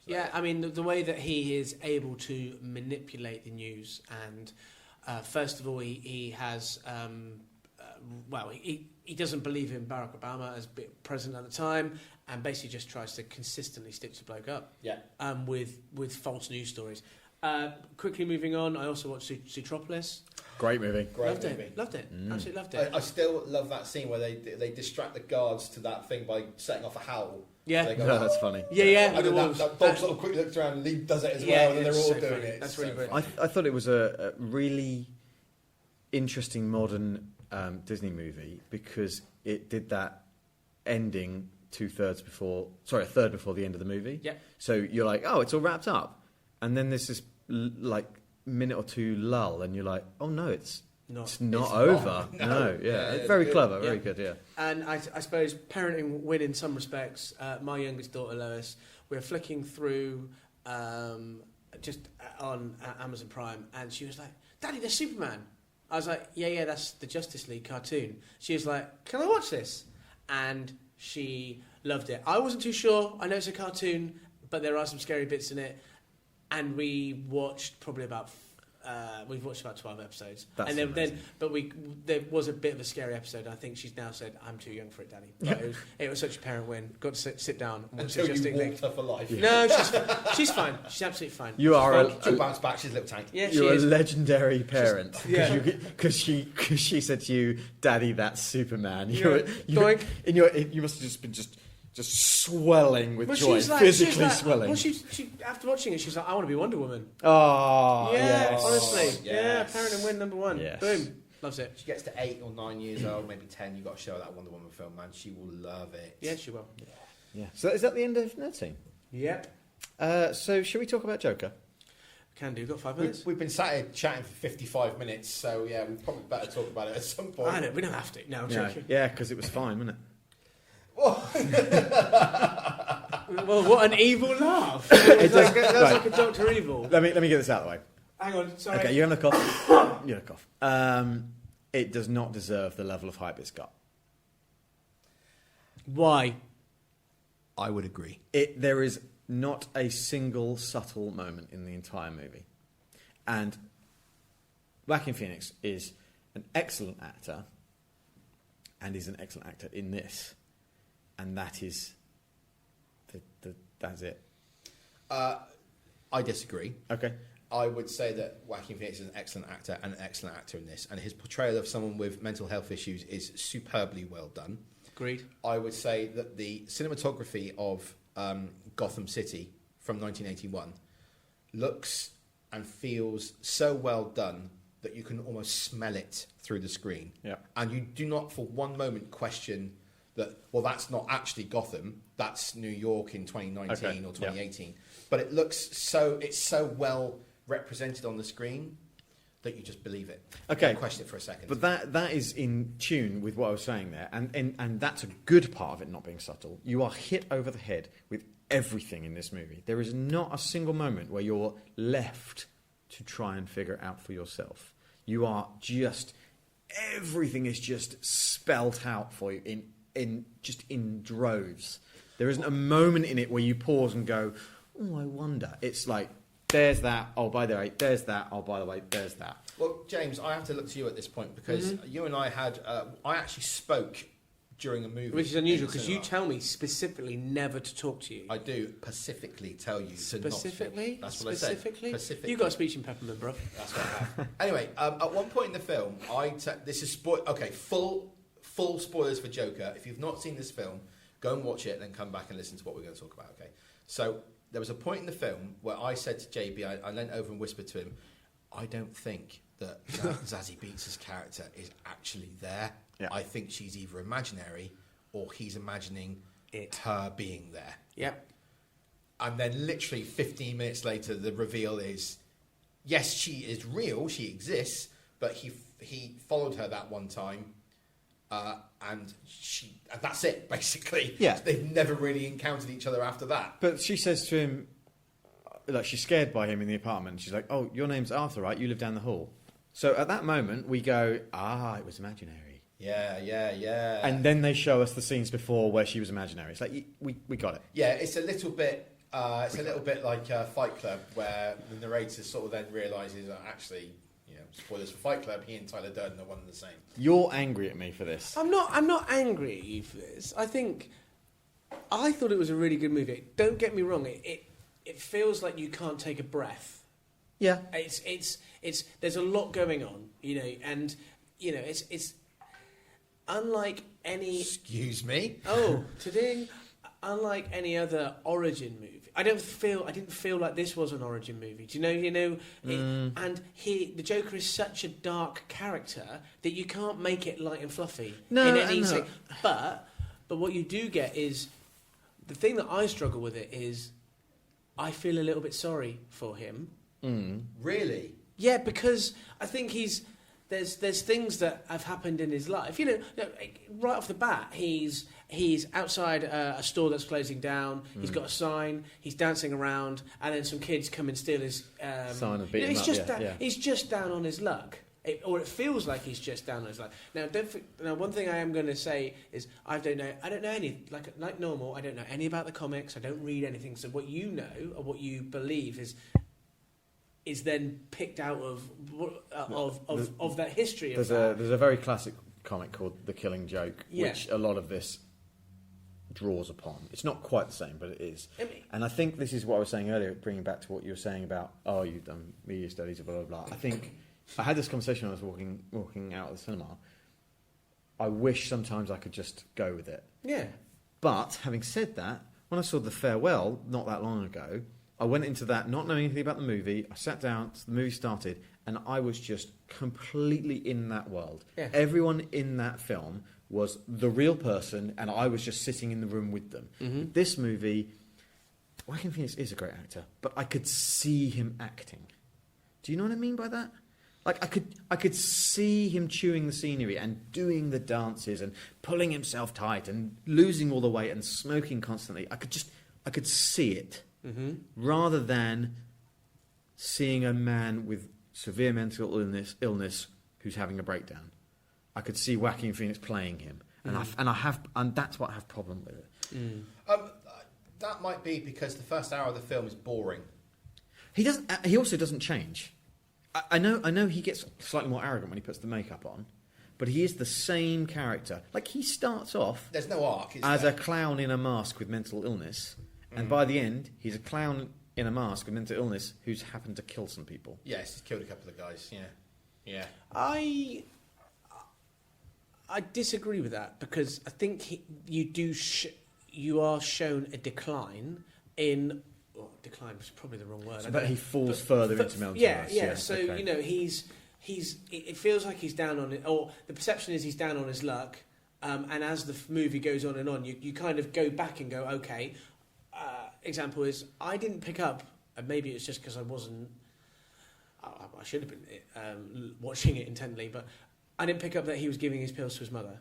Yeah, I mean, the way that he is able to manipulate the news, and first of all, he has, he doesn't believe in Barack Obama as president at the time, and basically just tries to consistently stitch the bloke up. Yeah. With false news stories. Quickly moving on, I also watched Zootropolis. Great movie. Great Loved movie. it. Absolutely loved it. I still love that scene where they distract the guards to that thing by setting off a howl. Yeah. They go, No, that's funny. Yeah. And then that dog sort of quickly looks around and Lee does it as well, and then they're it's all so doing funny. it. That's It's really so great. funny. I thought it was a really interesting modern Disney movie because it did that ending a third before the end of the movie. Yeah. So you're like, oh, it's all wrapped up, and then there's this like minute or two lull, and you're like, oh no, it's not over. No, yeah, very clever, very good, yeah. And I suppose parenting Win in some respects. My youngest daughter Lois, we're flicking through just on Amazon Prime, and she was like, "Daddy, there's Superman." I was like, "Yeah, that's the Justice League cartoon." She was like, "Can I watch this?" And she loved it. I wasn't too sure. I know it's a cartoon, but there are some scary bits in it. And we watched probably about. We've watched about 12 episodes, That's and there was a bit of a scary episode. I think she's now said, "I'm too young for it, Daddy." But it was such a parent win. Got to sit down and watch the Until Justice you League. walked her for life. No, she's fine. She's absolutely fine. You are She'll bounce back. She's a little tank. Yeah, you're she a is. legendary parent Yeah. because she said to you, "Daddy, that's Superman." You're You must have just been just swelling with joy, physically swelling. Well, she after watching it, she's like, "I want to be Wonder Woman." Oh, Yeah, yes. honestly, Yes. yeah, parent and win number one. Yes. Boom, loves it. She gets to 8 or 9 years old, maybe 10. You've got to show her that Wonder Woman film, man. She will love it. Yeah, she will. Yeah. So is that the end of NerdScene? Yep. So should we talk about Joker? Can do. Got 5 minutes. We've been sat here chatting for 55 minutes, so yeah, we probably better talk about it at some point. I know, we don't have to. No, I'm joking. Yeah, because it was fine, wasn't it? Well, what an evil laugh! That's Right. like a Doctor Evil. Let me get this out of the way. Hang on, sorry. Okay, you're having a cough. You had a cough. It does not deserve the level of hype it's got. Why? I would agree. There is not a single subtle moment in the entire movie. And Joaquin Phoenix is an excellent actor and is an excellent actor in this. And that is... that's it. I disagree. Okay. I would say that Joaquin Phoenix is an excellent actor and an excellent actor in this, and his portrayal of someone with mental health issues is superbly well done. Agreed. I would say that the cinematography of Gotham City from 1981 looks and feels so well done that you can almost smell it through the screen. Yeah. And you do not for one moment question that, well, that's not actually Gotham, that's New York in 2019 or 2018. Yeah. But it's so well represented on the screen that you just believe it. Okay. Don't question it for a second. But that is in tune with what I was saying there, and that's a good part of it not being subtle. You are hit over the head with everything in this movie. There is not a single moment where you're left to try and figure it out for yourself. You are just... everything is just spelt out for you in droves. There isn't a moment in it where you pause and go, oh, I wonder. It's like, there's that, oh, by the way, there's that, oh, by the way, there's that. Well, James, I have to look to you at this point because you and I had... I actually spoke during a movie. Which is unusual because you tell me specifically never to talk to you. I do specifically tell you to not... Specifically? That's what I said. Specifically? You've got a speech impediment, bro. That's what I have. Anyway, at one point in the film, this is... okay, full spoilers for Joker. If you've not seen this film, go and watch it, then come back and listen to what we're going to talk about, okay? So there was a point in the film where I said to JB, I leant over and whispered to him, I don't think that Zazie Beetz' character is actually there. Yeah. I think she's either imaginary or he's imagining her being there. Yep. And then literally 15 minutes later, the reveal is, yes, she is real, she exists, but he followed her that one time, and that's it, basically. Yeah. They've never really encountered each other after that. But she says to him, like, she's scared by him in the apartment. She's like, oh, your name's Arthur, right? You live down the hall. So at that moment, we go, it was imaginary. Yeah. And then they show us the scenes before where she was imaginary. It's like, we got it. Yeah, it's a little bit like Fight Club, where the narrator sort of then realises that actually, spoilers for Fight Club, he and Tyler Durden are one and the same. You're angry at me for this. I'm not angry at you for this. I thought it was a really good movie. Don't get me wrong. It feels like you can't take a breath. Yeah. It's there's a lot going on, and it's unlike any... Excuse me? Oh, today... unlike any other origin movie, I didn't feel like this was an origin movie. Do you know? And the Joker is such a dark character that you can't make it light and fluffy in any sense. But what you do get is the thing that I struggle with it is I feel a little bit sorry for him. Really? Yeah, because I think there's things that have happened in his life. Right off the bat, he's outside a store that's closing down. He's got a sign. He's dancing around, and then some kids come and steal his sign and beat him up. He's just down on his luck. Or it feels like he's just down on his luck. Now, one thing I am going to say is I don't know any like normal. I don't know any about the comics. I don't read anything. So what you know or what you believe is then picked out of that history. There's a very classic comic called The Killing Joke, which a lot of this draws upon. It's not quite the same, but it is. And I think this is what I was saying earlier, bringing back to what you were saying about you've done media studies, blah blah blah. I think I had this conversation when I was walking out of the cinema. I wish sometimes I could just go with it. Yeah. But having said that, when I saw The Farewell not that long ago, I went into that not knowing anything about the movie. I sat down, the movie started, and I was just completely in that world. Yeah. Everyone in that film was the real person, and I was just sitting in the room with them. Mm-hmm. This movie, Joaquin Phoenix is a great actor, but I could see him acting. Do you know what I mean by that? Like I could see him chewing the scenery and doing the dances and pulling himself tight and losing all the weight and smoking constantly. I could see it. Mm-hmm. Rather than seeing a man with severe mental illness who's having a breakdown. I could see Joaquin Phoenix playing him, and that's what I have problem with it. That might be because the first hour of the film is boring. He also doesn't change. I know he gets slightly more arrogant when he puts the makeup on, but he is the same character. Like, he starts off There's no arc, as a clown in a mask with mental illness, and by the end, he's a clown in a mask with mental illness who's happened to kill some people. Yes, he's killed a couple of guys. Yeah. I disagree with that because I think you are shown a decline in. Well, decline was probably the wrong word. So that he falls further into mental illness. Yeah. So okay. He's. It feels like he's down on it, or the perception is he's down on his luck. And as the movie goes on and on, you kind of go back and go, okay. Example is I didn't pick up, and maybe it's just because I wasn't. I should have been watching it intently, but I didn't pick up that he was giving his pills to his mother.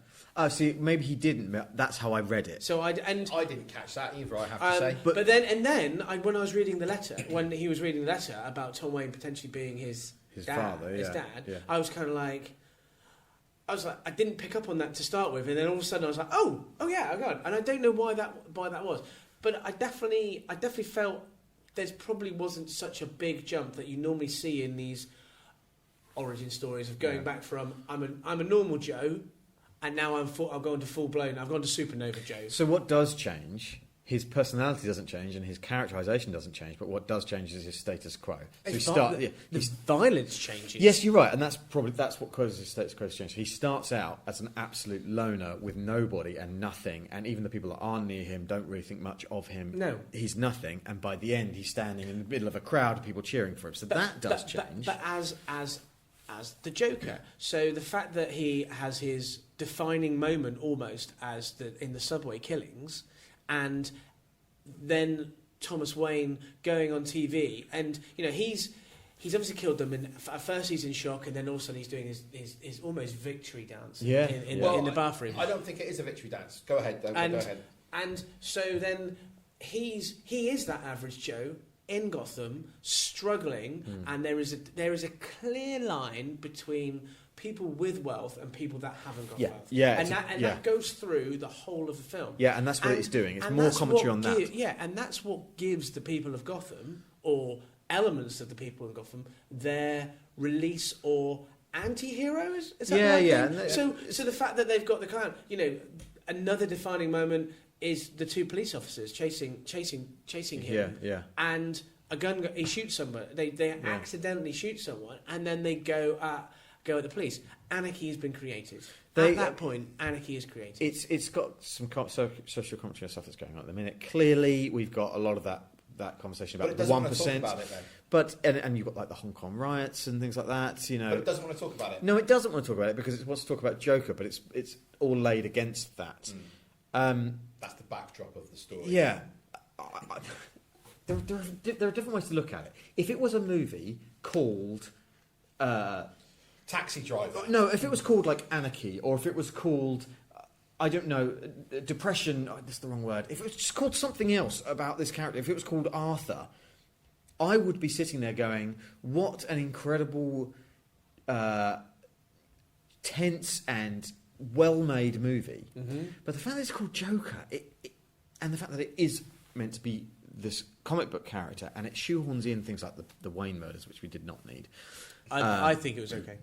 See, maybe he didn't. But that's how I read it. I didn't catch that either. I have to say. But then when I was reading the letter, when he was reading the letter about Tom Wayne potentially being his dad, I was kind of like. I was like, I didn't pick up on that to start with, and then all of a sudden I was like, oh yeah, God, and I don't know why that was. But I definitely felt there's probably wasn't such a big jump that you normally see in these origin stories of going back from I'm a normal Joe, and now I've gone to full blown. I've gone to Supernova Joe. So what does change? His personality doesn't change, and his characterization doesn't change. But what does change is his status quo. So the violence changes. Yes, you're right, and that's what causes his status quo to change. He starts out as an absolute loner with nobody and nothing, and even the people that aren't near him don't really think much of him. No, he's nothing, and by the end, he's standing in the middle of a crowd of people cheering for him. So that does change. But as the Joker, so the fact that he has his defining moment almost as in the subway killings. And then Thomas Wayne going on TV, and he's obviously killed them. And at first he's in shock, and then all of a sudden he's doing his almost victory dance in the bathroom. I don't think it is a victory dance. Go ahead, though. Go ahead. And so then he is that average Joe in Gotham, struggling, and there is a clear line between people with wealth and people that haven't got wealth. Yeah, and that goes through the whole of the film. Yeah, and that's what it's doing. It's more commentary on that. Yeah, and that's what gives the people of Gotham, or elements of the people in Gotham, their release or anti-heroes. Is that the right thing? So the fact that they've got the clown, another defining moment is the two police officers chasing him. Yeah. And a gun. He shoots someone. They accidentally shoot someone, and then they go at the police. anarchy has been created. They- At that point, anarchy is created. It's got some social commentary and stuff that's going on at the minute. Clearly, we've got a lot of that conversation But about it the doesn't want to talk 1%. about it then. But and you've got like the Hong Kong riots and things like that. You know, But it doesn't want to talk about it. no, it doesn't want to talk about it because it wants to talk about Joker, but it's all laid against that. That's the backdrop of the story. Yeah, there are different ways to look at it. If it was a movie called Taxi Driver. no, if it was called like Anarchy, or if it was called I don't know, Depression. Oh, that's the wrong word. If it was just called something else about this character, if it was called Arthur, I would be sitting there going, "What an incredible, tense and well-made movie." Mm-hmm. But the fact that it's called Joker, and the fact that it is meant to be this comic book character, and it shoehorns in things like the Wayne murders, which we did not need. I think it was okay.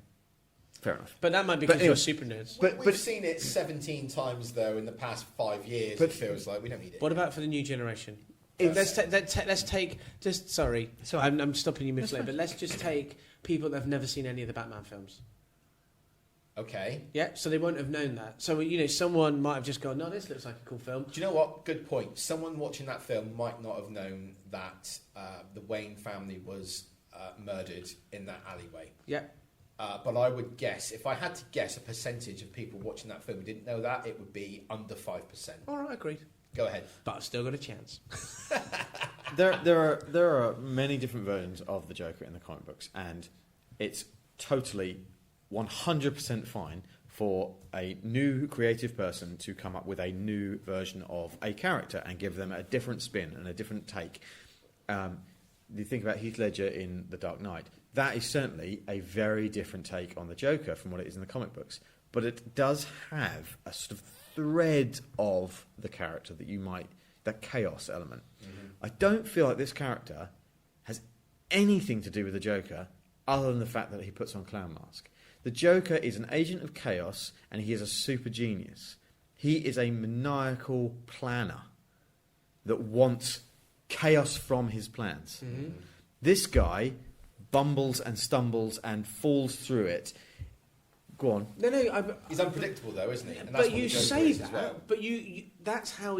Fair enough. But that might be because But you're anyway, super nerds. But We've seen it 17 times, though, in the past 5 years. But- It feels like we don't need it. What about for the new generation? Yes. Let's take just sorry, I'm stopping you mid-flow, but let's just take people that have never seen any of the Batman films. Okay. Yeah, so they won't have known that. So someone might have just gone, "No, this looks like a cool film." Do you know what? Good point. Someone watching that film might not have known that the Wayne family was murdered in that alleyway. Yeah, But I would guess, if I had to guess a percentage of people watching that film who didn't know that, it would be under 5%. all right, agreed. Go ahead. But I've still got a chance. There are many different versions of the Joker in the comic books, and it's totally 100% fine for a new creative person to come up with a new version of a character and give them a different spin and a different take. You think about Heath Ledger in The Dark Knight. That is certainly a very different take on the Joker from what it is in the comic books. But it does have a sort of thread of the character that chaos element. Mm-hmm. I don't feel like this character has anything to do with the Joker other than the fact that he puts on clown mask. The Joker is an agent of chaos, and he is a super genius. He is a maniacal planner that wants chaos from his plans. Mm-hmm. This guy bumbles and stumbles and falls through it. Go on. No, He's unpredictable, though, isn't he? And that's but what you the Joker say is that. as well. But that's how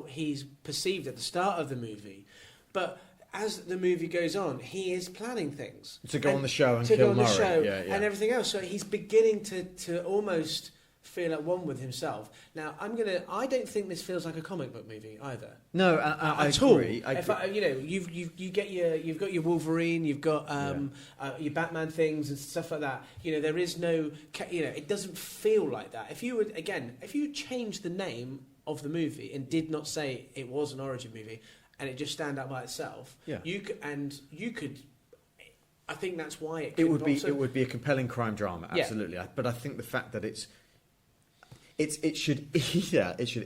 he's perceived at the start of the movie. But as the movie goes on, he is planning things To go on the show and to kill go on the Murray. show Yeah. and everything else. So he's beginning to almost feel at one with himself. Now I don't think this feels like a comic book movie either. No, I At all. agree. You've got your Wolverine, you've got your Batman things and stuff like that. There is no, it doesn't feel like that. If you change the name of the movie and did not say it was an origin movie and it just stand out by itself, Yeah. you could. I think that's why It would be a compelling crime drama, Yeah. absolutely. But I think the fact that it should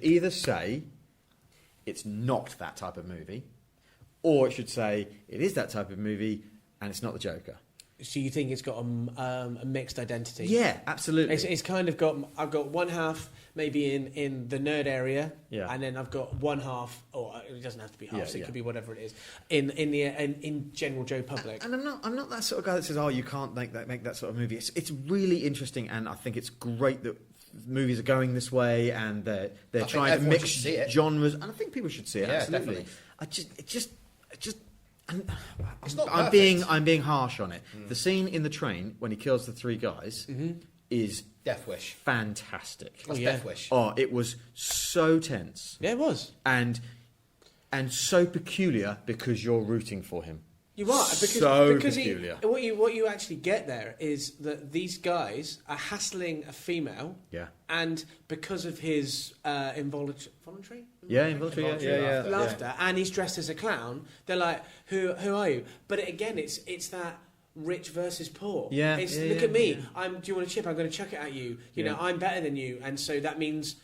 either say it's not that type of movie, or it should say it is that type of movie and it's not the Joker. So you think it's got a mixed identity? Yeah, absolutely. It's kind of I've got one half maybe in the nerd area, Yeah. and then I've got one half, or it doesn't have to be half, Yeah, so it yeah. could be whatever it is in general Joe public. And I'm not that sort of guy that says, "Oh, you can't make that sort of movie." It's really interesting, and I think it's great that movies are going this way, and they're think trying to everyone mix should see it. genres, and I think people should see it. Yeah, Absolutely. definitely. It's I'm not being perfect. harsh on it. The scene in the train when he kills the three guys is Death Wish. fantastic. That's yeah. Death Wish. Oh, it was so tense Yeah, it was. and so peculiar because you're rooting for him. You are So because peculiar. What you actually get there is that these guys are hassling a female, Yeah. and because of his involuntary Yeah, involuntary. Yeah. laughter, and he's dressed as a clown, they're like, "Who are you?" But it's that rich versus poor. Yeah, It's, yeah, look yeah, at me. yeah. Do you want a chip? I'm going to chuck it at you. You Yeah. know, I'm better than you, and so that means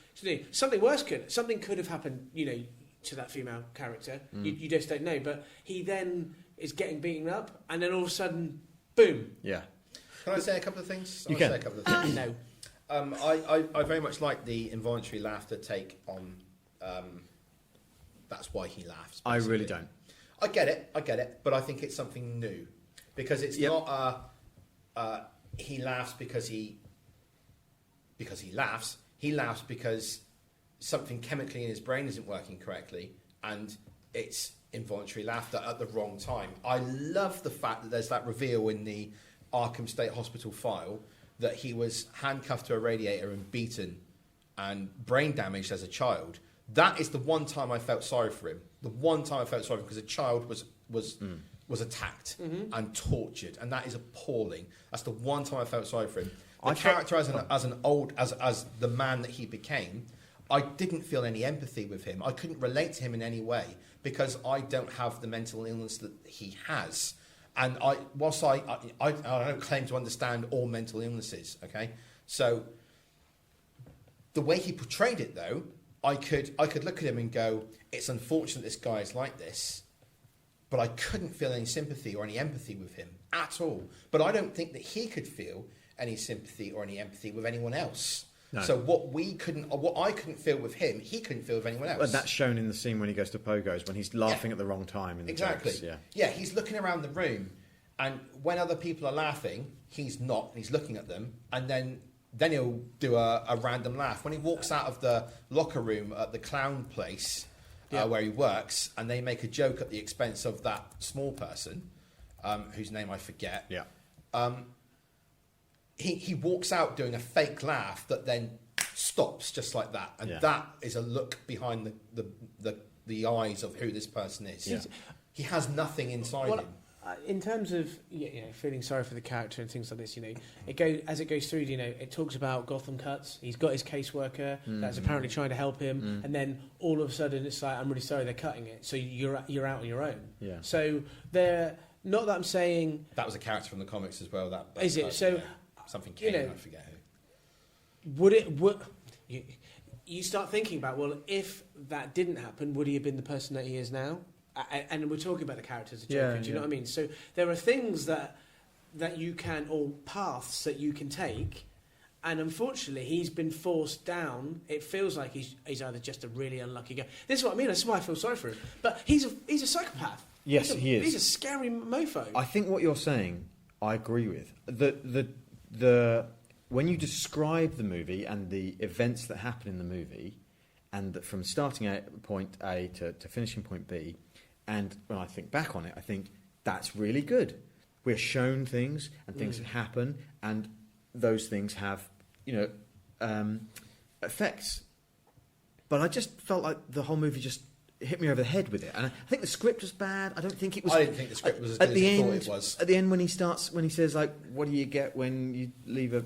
something worse something could have happened. To that female character, you just don't know. But he then is getting beaten up, and then all of a sudden, boom. Yeah. Can I say a couple of things? You I'll can. say a couple of things. No. I very much like the involuntary laughter take on. That's why he laughs. I really basically. don't. I get it, but I think it's something new because it's Yep. not he laughs because he laughs. He laughs because something chemically in his brain isn't working correctly, and it's involuntary laughter at the wrong time. I love the fact that there's that reveal in the Arkham State Hospital file that he was handcuffed to a radiator and beaten and brain damaged as a child. That is the one time I felt sorry for him. The one time I felt sorry for him because a child was attacked and tortured, and that is appalling. That's the one time I felt sorry for him. The character as the man that he became, I didn't feel any empathy with him. I couldn't relate to him in any way because I don't have the mental illness that he has. And whilst I don't claim to understand all mental illnesses, okay? So the way he portrayed it, though, I could look at him and go, it's unfortunate this guy is like this, but I couldn't feel any sympathy or any empathy with him at all. But I don't think that he could feel any sympathy or any empathy with anyone else. No. So what I couldn't feel with him, he couldn't feel with anyone else. Well, that's shown in the scene when he goes to Pogo's, when he's laughing at the wrong time. In the exactly. jokes, yeah, he's looking around the room, and when other people are laughing, he's not. He's looking at them, and then he'll do a random laugh. When he walks out of the locker room at the clown place where he works, and they make a joke at the expense of that small person, whose name I forget. Yeah. He walks out doing a fake laugh that then stops just like that, and that is a look behind the eyes of who this person is. Yeah. He has nothing inside him. In terms of feeling sorry for the character and things like this, as it goes through, it talks about Gotham Cuts. He's got his caseworker that's apparently trying to help him, and then all of a sudden it's like, I'm really sorry, they're cutting it, so you're out on your own. Yeah. So they're not that I'm saying that was a character from the comics as well. That is it. So. Something came, I forget who. Would you start thinking about, well, if that didn't happen, would he have been the person that he is now? And we're talking about the characters of Joker, do you know what I mean? So there are things that you can, or paths that you can take, and unfortunately he's been forced down. It feels like he's either just a really unlucky guy. This is what I mean, that's why I feel sorry for him. But he's a psychopath. Yes, he is. He's a scary mofo. I think what you're saying, I agree with. When you describe the movie and the events that happen in the movie, and from starting at point A to finishing point B, and when I think back on it, I think that's really good. We're shown things and things that happen, and those things have, effects. But I just felt like the whole movie just hit me over the head with it, and I think the script was bad. I didn't think it was. I didn't think the script was as good as I thought it was. At the end, when he says like, "What do you get when you leave a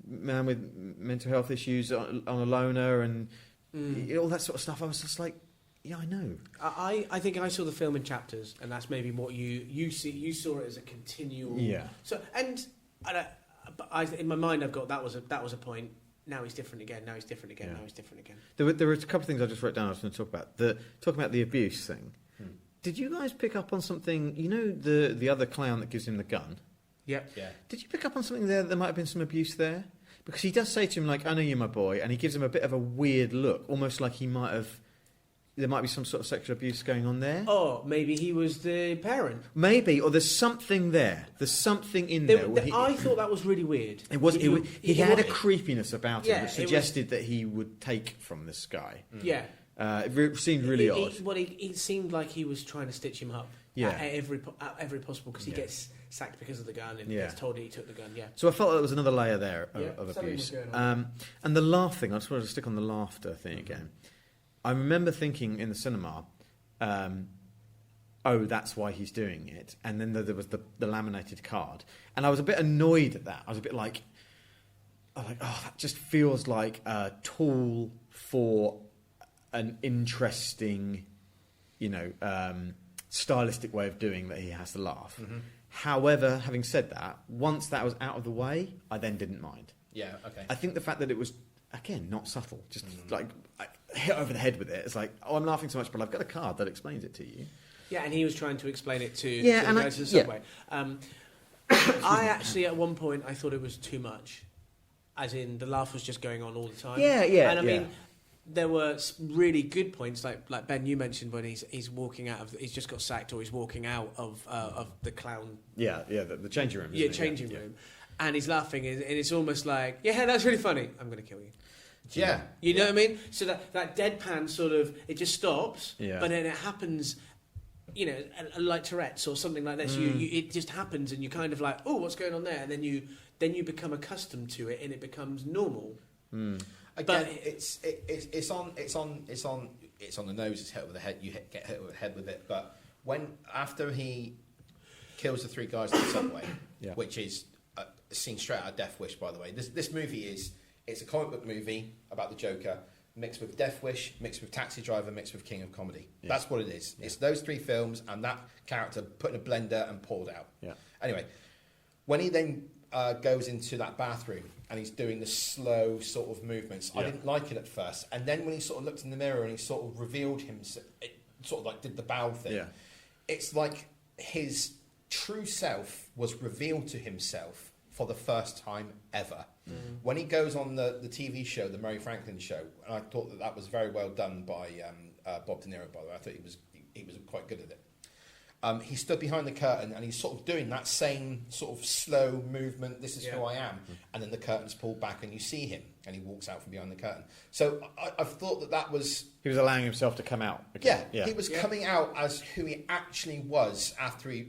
man with mental health issues on a loner?" and all that sort of stuff, I was just like, "Yeah, I know." I think I saw the film in chapters, and that's maybe what you see. You saw it as a continual. Yeah. So in my mind, I've got that was a point. Now he's different again. Now he's different again. Now he's different again. There were a couple of things I just wrote down I was going to talk about. Talking about the abuse thing. Did you guys pick up on something? The other clown that gives him the gun? Yep. Yeah. Did you pick up on something there? There might have been some abuse there? Because he does say to him, like, "I know you're my boy," and he gives him a bit of a weird look, almost like there might be some sort of sexual abuse going on there. Oh, maybe he was the parent. Maybe, or there's something there. There's something in there. I thought that was really weird. It was. He had a creepiness about him that suggested that he would take from this guy. Yeah. It seemed really odd. He seemed like he was trying to stitch him up at every possible, because he gets sacked because of the gun and gets told he took the gun. Yeah. So I felt like there was another layer there of abuse. And the laugh thing. I just wanted to stick on the laughter thing again. I remember thinking in the cinema, that's why he's doing it. And then there was the laminated card. And I was a bit annoyed at that. I was a bit like, that just feels like a tool for an interesting, stylistic way of doing that he has to laugh. Mm-hmm. However, having said that, once that was out of the way, I then didn't mind. Yeah, okay. I think the fact that it was, again, not subtle, just like hit over the head with it. It's like, I'm laughing so much, but I've got a card that explains it to you. Yeah, and he was trying to explain it to the guys in the subway. I actually, at one point, I thought it was too much. As in, the laugh was just going on all the time. Yeah. And I mean, there were really good points, like Ben, you mentioned when he's walking out of, he's just got sacked, or he's walking out of the clown. Yeah, the changing room. Changing room. and he's laughing, and it's almost like, yeah, that's really funny. I'm going to kill you. Yeah. You know what I mean? So that deadpan sort of, it just stops, Yeah. but then it happens, you know, like Tourette's or something like this. It just happens, and you're kind of like, oh, what's going on there? And then you become accustomed to it, and it becomes normal. Again, But it's on the nose. It's hit over the head. You get hit over the head with it. But after he kills the 3 guys in the subway, which is a scene straight out of Death Wish, by the way. This movie it's a comic book movie about the Joker mixed with Death Wish, mixed with Taxi Driver, mixed with King of Comedy. Yeah. That's what it is. Yeah. It's those 3 films and that character put in a blender and poured out. Yeah. Anyway, when he then goes into that bathroom and he's doing the slow sort of movements, I didn't like it at first. And then when he sort of looked in the mirror and he sort of revealed himself, it sort of like did the bow thing. Yeah. It's like his true self was revealed to himself for the first time ever. When he goes on the TV show, the Murray Franklin show, and I thought that was very well done by Bob De Niro, by the way. I thought he was quite good at it. He stood behind the curtain and he's sort of doing that same sort of slow movement, this is who I am, and then the curtain's pulled back and you see him and he walks out from behind the curtain. So I've thought that was... He was allowing himself to come out. Again. Yeah, he was coming out as who he actually was after he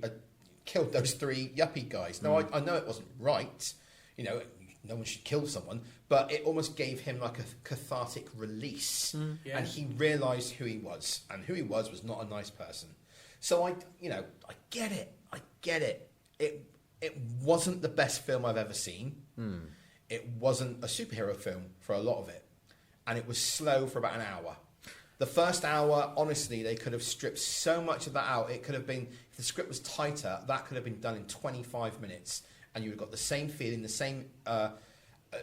killed those 3 yuppie guys. Now, I know it wasn't right, you know, no one should kill someone, but it almost gave him like a cathartic release, and he realised who he was, and who he was not a nice person. So I get it. It wasn't the best film I've ever seen. It wasn't a superhero film for a lot of it, and it was slow for about an hour. The first hour, honestly, they could have stripped so much of that out. It could have been, if the script was tighter, that could have been done in 25 minutes. And you would have got the same feeling, the same...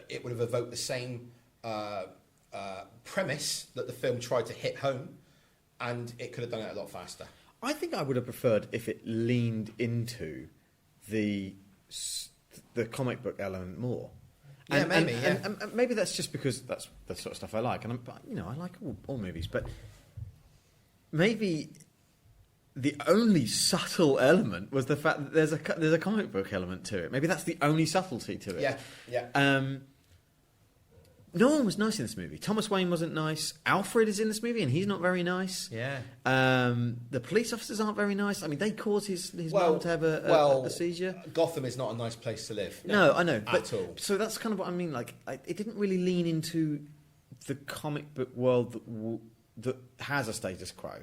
it would have evoked the same premise that the film tried to hit home, and it could have done it a lot faster. I think I would have preferred if it leaned into the comic book element more. And maybe that's just because that's the sort of stuff I like, and I like all movies, but maybe the only subtle element was the fact that there's a comic book element to it. Maybe that's the only subtlety to it. Yeah. No one was nice in this movie. Thomas Wayne wasn't nice. Alfred is in this movie, and he's not very nice. Yeah. The police officers aren't very nice. I mean, they caused his mum to have a seizure. Gotham is not a nice place to live. No, I know. At all. So that's kind of what I mean. Like, it didn't really lean into the comic book world that has a status quo.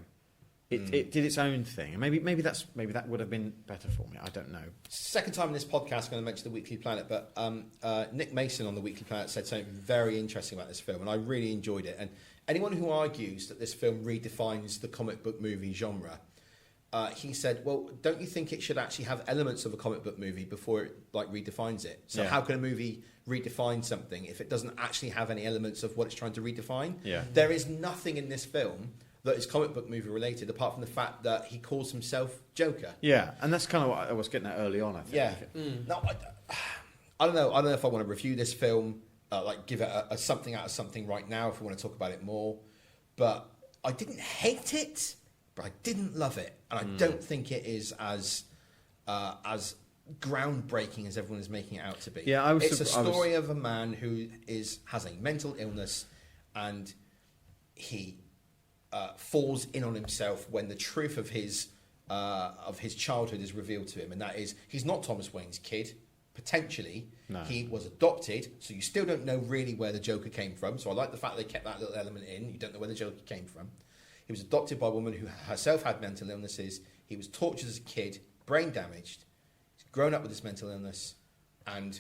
It did its own thing, and maybe that would have been better for me. I don't know. Second time in this podcast, I'm going to mention the Weekly Planet, but Nick Mason on the Weekly Planet said something very interesting about this film, and I really enjoyed it. And anyone who argues that this film redefines the comic book movie genre, he said, "Well, don't you think it should actually have elements of a comic book movie before it redefines it? So how can a movie redefine something if it doesn't actually have any elements of what it's trying to redefine? Yeah. There is nothing in this film that is comic book movie related, apart from the fact that he calls himself Joker. Yeah, and that's kind of what I was getting at early on, I think. Yeah. No, I don't know. I don't know if I want to review this film, give it a something out of something right now, if we want to talk about it more. But I didn't hate it, but I didn't love it. And I don't think it is as groundbreaking as everyone is making it out to be. Yeah, it's a story of a man who has a mental illness, and he... falls in on himself when the truth of his childhood is revealed to him, and that is he's not Thomas Wayne's kid. Potentially, he was adopted, so you still don't know really where the Joker came from. So I like the fact they kept that little element in. You don't know where the Joker came from. He was adopted by a woman who herself had mental illnesses. He was tortured as a kid, brain damaged. He's grown up with this mental illness, and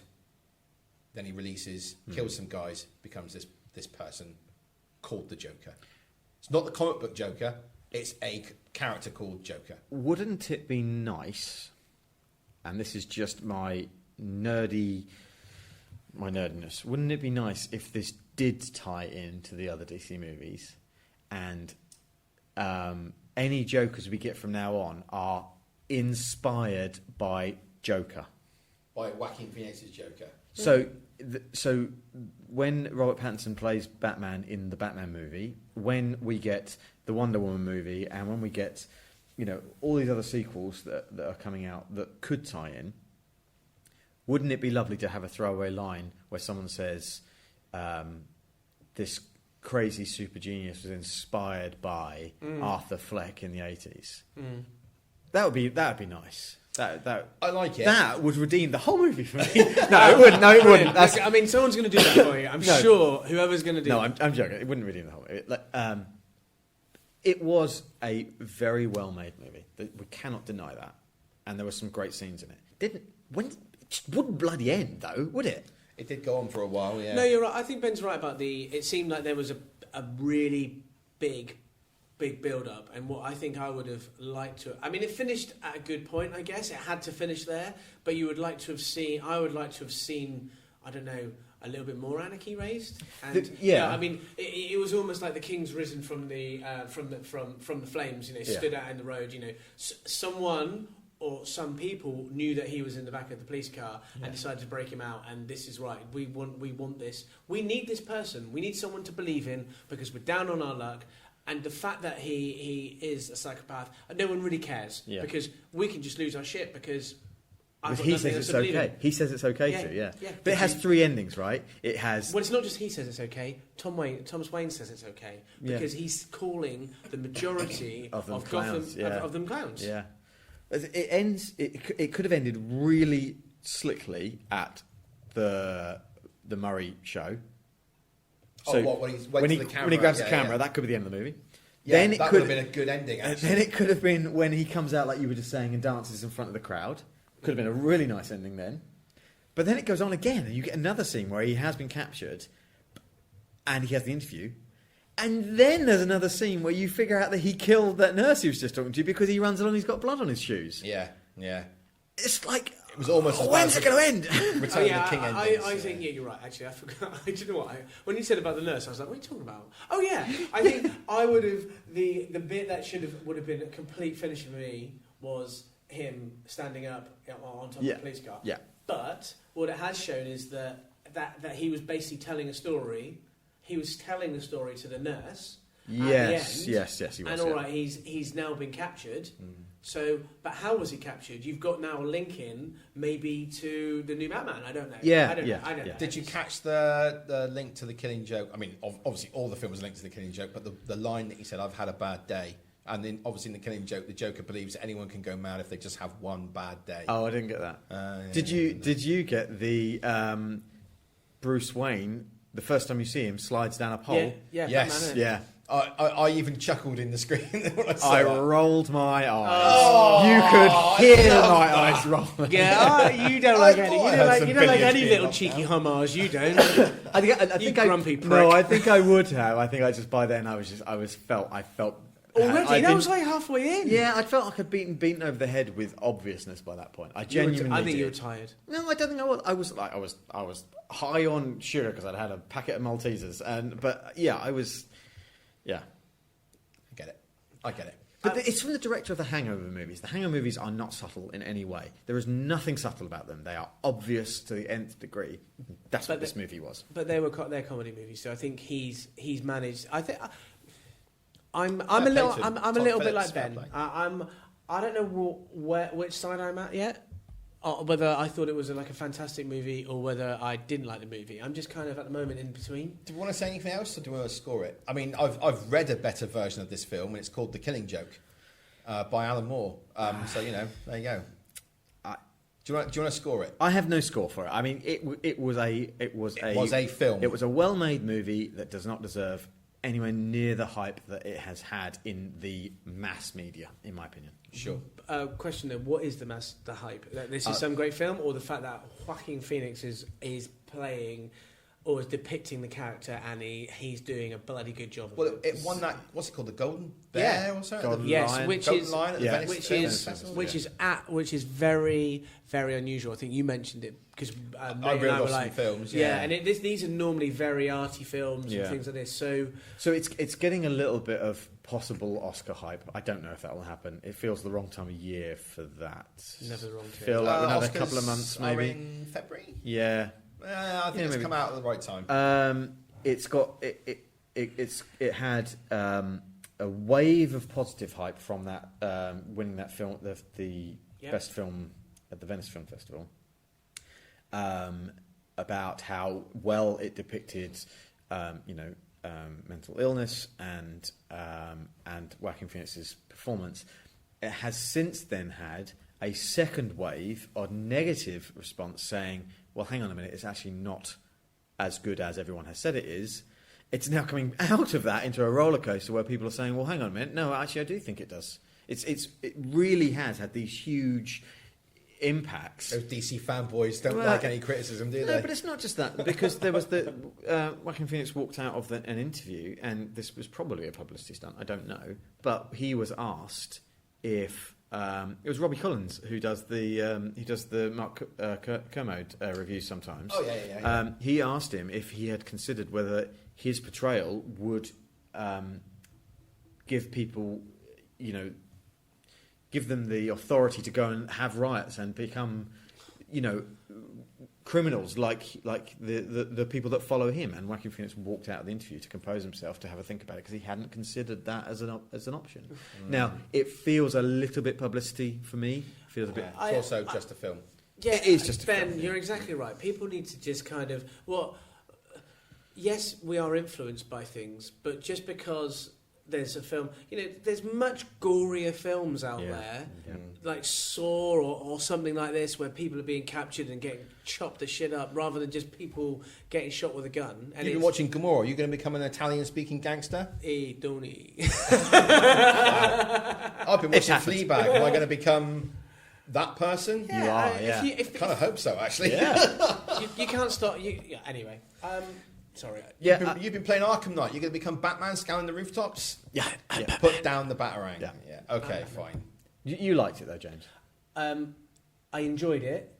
then he releases, kills some guys, becomes this person called the Joker. It's not the comic book Joker, it's a character called Joker. Wouldn't it be nice, and this is just my nerdiness, wouldn't it be nice if this did tie into the other DC movies, and any Jokers we get from now on are inspired by Joker? By Joaquin Phoenix's Joker. So when Robert Pattinson plays Batman in the Batman movie, when we get the Wonder Woman movie, and when we get, all these other sequels that are coming out that could tie in, wouldn't it be lovely to have a throwaway line where someone says, this crazy super genius was inspired by Arthur Fleck in the 80s? That would be nice. That I like it. That would redeem the whole movie for me. No, it wouldn't. No, it wouldn't. That's, I mean, someone's going to do that for you. I'm sure whoever's going to do no, that. I'm joking. It wouldn't redeem the whole movie. It was a very well-made movie. We cannot deny that. And there were some great scenes in it. It just wouldn't bloody end, though, would it? It did go on for a while, yeah. No, you're right. I think Ben's right about it seemed like there was a really big build-up, and what I think I would have liked to... I mean, it finished at a good point, I guess. It had to finish there, but I would like to have seen, I don't know, a little bit more anarchy raised. And I mean, it was almost like the king's risen from the flames. You know, stood out in the road. You know, someone or some people knew that he was in the back of the police car and decided to break him out. And this is right. We want this. We need this person. We need someone to believe in because we're down on our luck. And the fact that he is a psychopath, no one really cares because we can just lose our shit because. He says it's okay. He says it's okay to, yeah. But it has three endings, right? It has... Well, it's not just he says it's okay. Thomas Wayne says it's okay because he's calling the majority of clowns, Gotham of them clowns. Yeah. It ends... It could have ended really slickly at the Murray show. So when he grabs the camera, that could be the end of the movie. Yeah, then that would have been a good ending, actually. Then it could have been when he comes out, like you were just saying, and dances in front of the crowd. Could have been a really nice ending then. But then it goes on again, and you get another scene where he has been captured, and he has the interview. And then there's another scene where you figure out that he killed that nurse he was just talking to because he runs along, he's got blood on his shoes. Yeah. It's like... It was almost... when's it going to end? Return of the King ending. I think, you're right, actually. I forgot. Do you know what? When you said about the nurse, I was like, what are you talking about? Oh, yeah. I think I would have... The bit that would have been a complete finish for me was... him standing up on top of the police car. Yeah. But what it has shown is that he was basically telling a story. He was telling the story to the nurse. Yes, he was. And all right, he's now been captured. So, but how was he captured? You've got now a link in maybe to the new Batman. I don't know. I don't know. Did you catch the link to the Killing Joke? I mean, obviously all the film was linked to the Killing Joke, but the line that he said, "I've had a bad day." And then, obviously, in the Killing Joke, the Joker believes that anyone can go mad if they just have one bad day. Oh, I didn't get that. Did you get the Bruce Wayne? The first time you see him, slides down a pole. Yes. Yeah. I even chuckled in the screen when I saw I that. rolled my eyes. You could hear my eyes rolling. Yeah, you don't like any little cheeky homage. You don't. I think grumpy prick. No, I think I would have. I think I just by then I felt. Already? That was like halfway in. Yeah, I felt like I'd beaten over the head with obviousness by that point. I genuinely I think did. you were tired. No, I don't think I was. I was high on sugar because I'd had a packet of Maltesers, but yeah, I was. Yeah, I get it. But it's from the director of the Hangover movies. The Hangover movies are not subtle in any way. There is nothing subtle about them. They are obvious to the nth degree. That's what this movie was. But they're comedy movies, so I think he's managed. I think. I'm a little bit like Ben. I don't know which side I'm at yet. Whether I thought it was like a fantastic movie or whether I didn't like the movie. I'm just kind of at the moment in between. Do you want to say anything else or do you want to score it? I mean, I've read a better version of this film and it's called The Killing Joke by Alan Moore. So there you go. Do you want to score it? I have no score for it. I mean, it was a film. It was a well-made movie that does not deserve anywhere near the hype that it has had in the mass media, in my opinion. Sure. Question though, what is the hype? That this is some great film, or the fact that Joaquin Phoenix is playing or is depicting the character and he's doing a bloody good job of it? Well, it won that, what's it called, the Golden Bear or something? Golden Lion. Which is very, very unusual. I think you mentioned it because I really love some films. And these are normally very arty films and things like this. So it's getting a little bit of possible Oscar hype. I don't know if that will happen. It feels the wrong time of year for that. Never the wrong time. Feel like another Oscars couple of months maybe. In February. Yeah. I think it's come out at the right time. It had a wave of positive hype from that winning that film, the best film at the Venice Film Festival. about how well it depicted, mental illness and Joaquin Phoenix's performance. It has since then had a second wave of negative response saying, well, hang on a minute, it's actually not as good as everyone has said it is. It's now coming out of that into a roller coaster where people are saying, well, hang on a minute, no, actually I do think it does. It really has had these huge impacts. Those DC fanboys don't like any criticism, do they? No, but it's not just that, because there was Joaquin Phoenix walked out of an interview, and this was probably a publicity stunt, I don't know, but he was asked if it was Robbie Collins who does the Mark Kermode reviews sometimes. Oh yeah. He asked him if he had considered whether his portrayal would give people, give them the authority to go and have riots and become, criminals like the people that follow him. And Joaquin Phoenix walked out of the interview to compose himself to have a think about it because he hadn't considered that as an option. Now it feels a little bit publicity for me. Feels a bit. It's also just a film. Yeah, it is just a Ben, film. you're exactly right. People need to just kind of yes, we are influenced by things, but just because there's a film, there's much gorier films out there, like Saw or something like this, where people are being captured and getting chopped the shit up, rather than just people getting shot with a gun. And You've been watching Gomorrah. Are you going to become an Italian-speaking gangster? Don't I've been watching Fleabag. Am I going to become that person? You are, yeah. I kind of hope so, actually. Yeah. you can't stop. Anyway. Sorry. Yeah, You've been playing Arkham Knight. You're going to become Batman scaling the rooftops? Yeah. Put down the Batarang. Yeah. Okay, fine. You liked it though, James. I enjoyed it.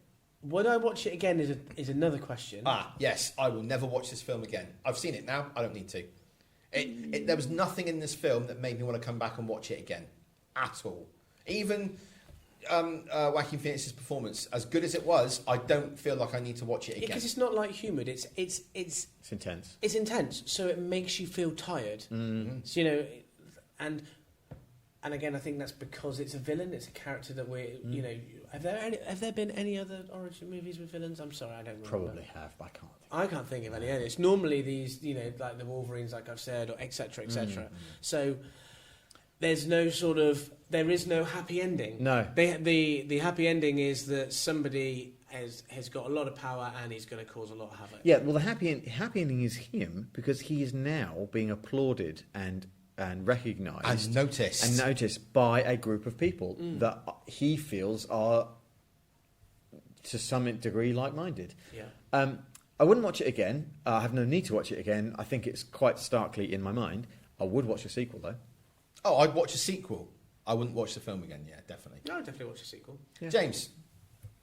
Would I watch it again is another question. Yes. I will never watch this film again. I've seen it now. I don't need to. There was nothing in this film that made me want to come back and watch it again. At all. Even Joaquin Phoenix's performance, as good as it was, I don't feel like I need to watch it again. Because it's not light humoured. It's intense. It's intense, so it makes you feel tired. Mm-hmm. So, and again, I think that's because it's a villain. It's a character that we're Have there been any other origin movies with villains? I'm sorry, I don't remember. Probably have, but I can't think of any. It's normally these, like the Wolverines, like I've said, or etc. etc. So there is no happy ending. No. The happy ending is that somebody has got a lot of power and he's going to cause a lot of havoc. Yeah, well, the happy ending is him because he is now being applauded and recognised and noticed by a group of people that he feels are to some degree like-minded. Yeah. I wouldn't watch it again. I have no need to watch it again. I think it's quite starkly in my mind. I would watch a sequel though. Oh, I'd watch a sequel. I wouldn't watch the film again. Yeah, definitely. No, I'd definitely watch a sequel. Yeah. James,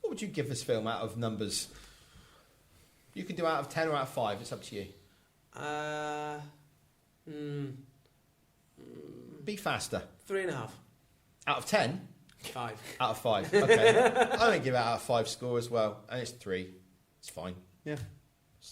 what would you give this film out of numbers? You can do out of 10 or out of 5. It's up to you. Be faster. 3.5. Out of 10? 5. Out of 5. Okay. I'm going to give it out of 5 score as well. And it's 3. It's fine. Yeah.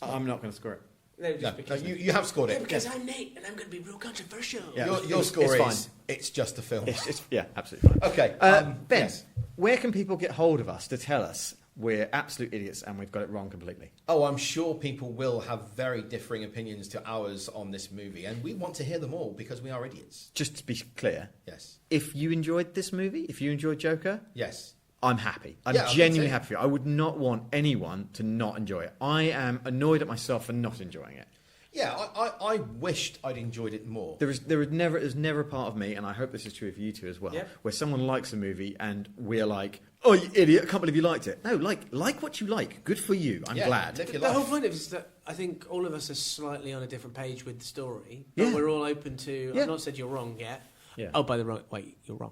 I'm not going to score it. No, you have scored it. Because I'm Nate and I'm going to be real controversial. Yeah. Your score it's is fine. It's just a film. It's absolutely fine. Okay. Ben, yes. where can people get hold of us to tell us we're absolute idiots and we've got it wrong completely? Oh, I'm sure people will have very differing opinions to ours on this movie, and we want to hear them all because we are idiots. Just to be clear, Yes. if you enjoyed this movie, if you enjoyed Joker, Yes. I'm happy. I'm Yeah, genuinely happy for you. I would not want anyone to not enjoy it. I am annoyed at myself for not enjoying it. Yeah, I wished I'd enjoyed it more. There's never a part of me, and I hope this is true of you two as well, where someone likes a movie and we're like, oh, you idiot, I can't believe you liked it. No, like what you like. Good for you. I'm glad. Live your The life. whole point of it is that I think all of us are slightly on a different page with the story. Yeah. But we're all open to... Yeah. I've not said you're wrong yet. Yeah. Oh, by the way, wait, you're wrong.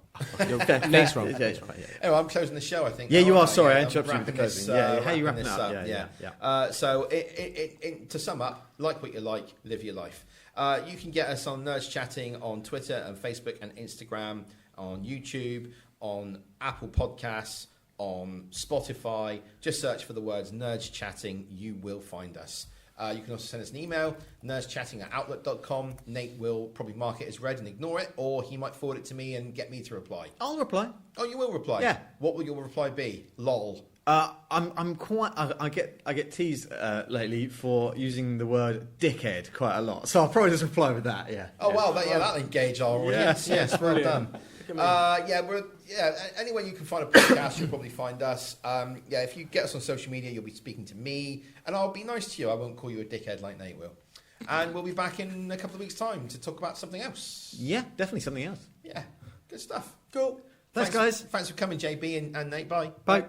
Nate's wrong. Yeah. Oh, I'm closing the show, I think. Yeah, you Oh, are. Sorry, I I'm interrupted you with the wrapping this, closing. Yeah, how are you wrapping this up? Yeah. So, to sum up, like what you like, live your life. You can get us on NerdSchatting on Twitter and Facebook and Instagram, on YouTube, on Apple Podcasts, on Spotify. Just search for the words NerdSchatting. You will find us. You can also send us an email, nerdschatting@outlook.com. Nate will probably mark it as read and ignore it, or he might forward it to me and get me to reply. I'll reply. Oh, you will reply? Yeah. What will your reply be? LOL. I'm quite. I get teased lately for using the word dickhead quite a lot, so I'll probably just reply with that. Yeah. Oh wow, that'll engage our audience. Yes, well done. Anywhere you can find a podcast, you'll probably find us. If you get us on social media, you'll be speaking to me, and I'll be nice to you. I won't call you a dickhead like Nate will. And we'll be back in a couple of weeks' time to talk about something else. Yeah, definitely something else. Yeah, good stuff. Cool. Thanks, guys. Thanks for coming, JB and Nate. Bye. Bye.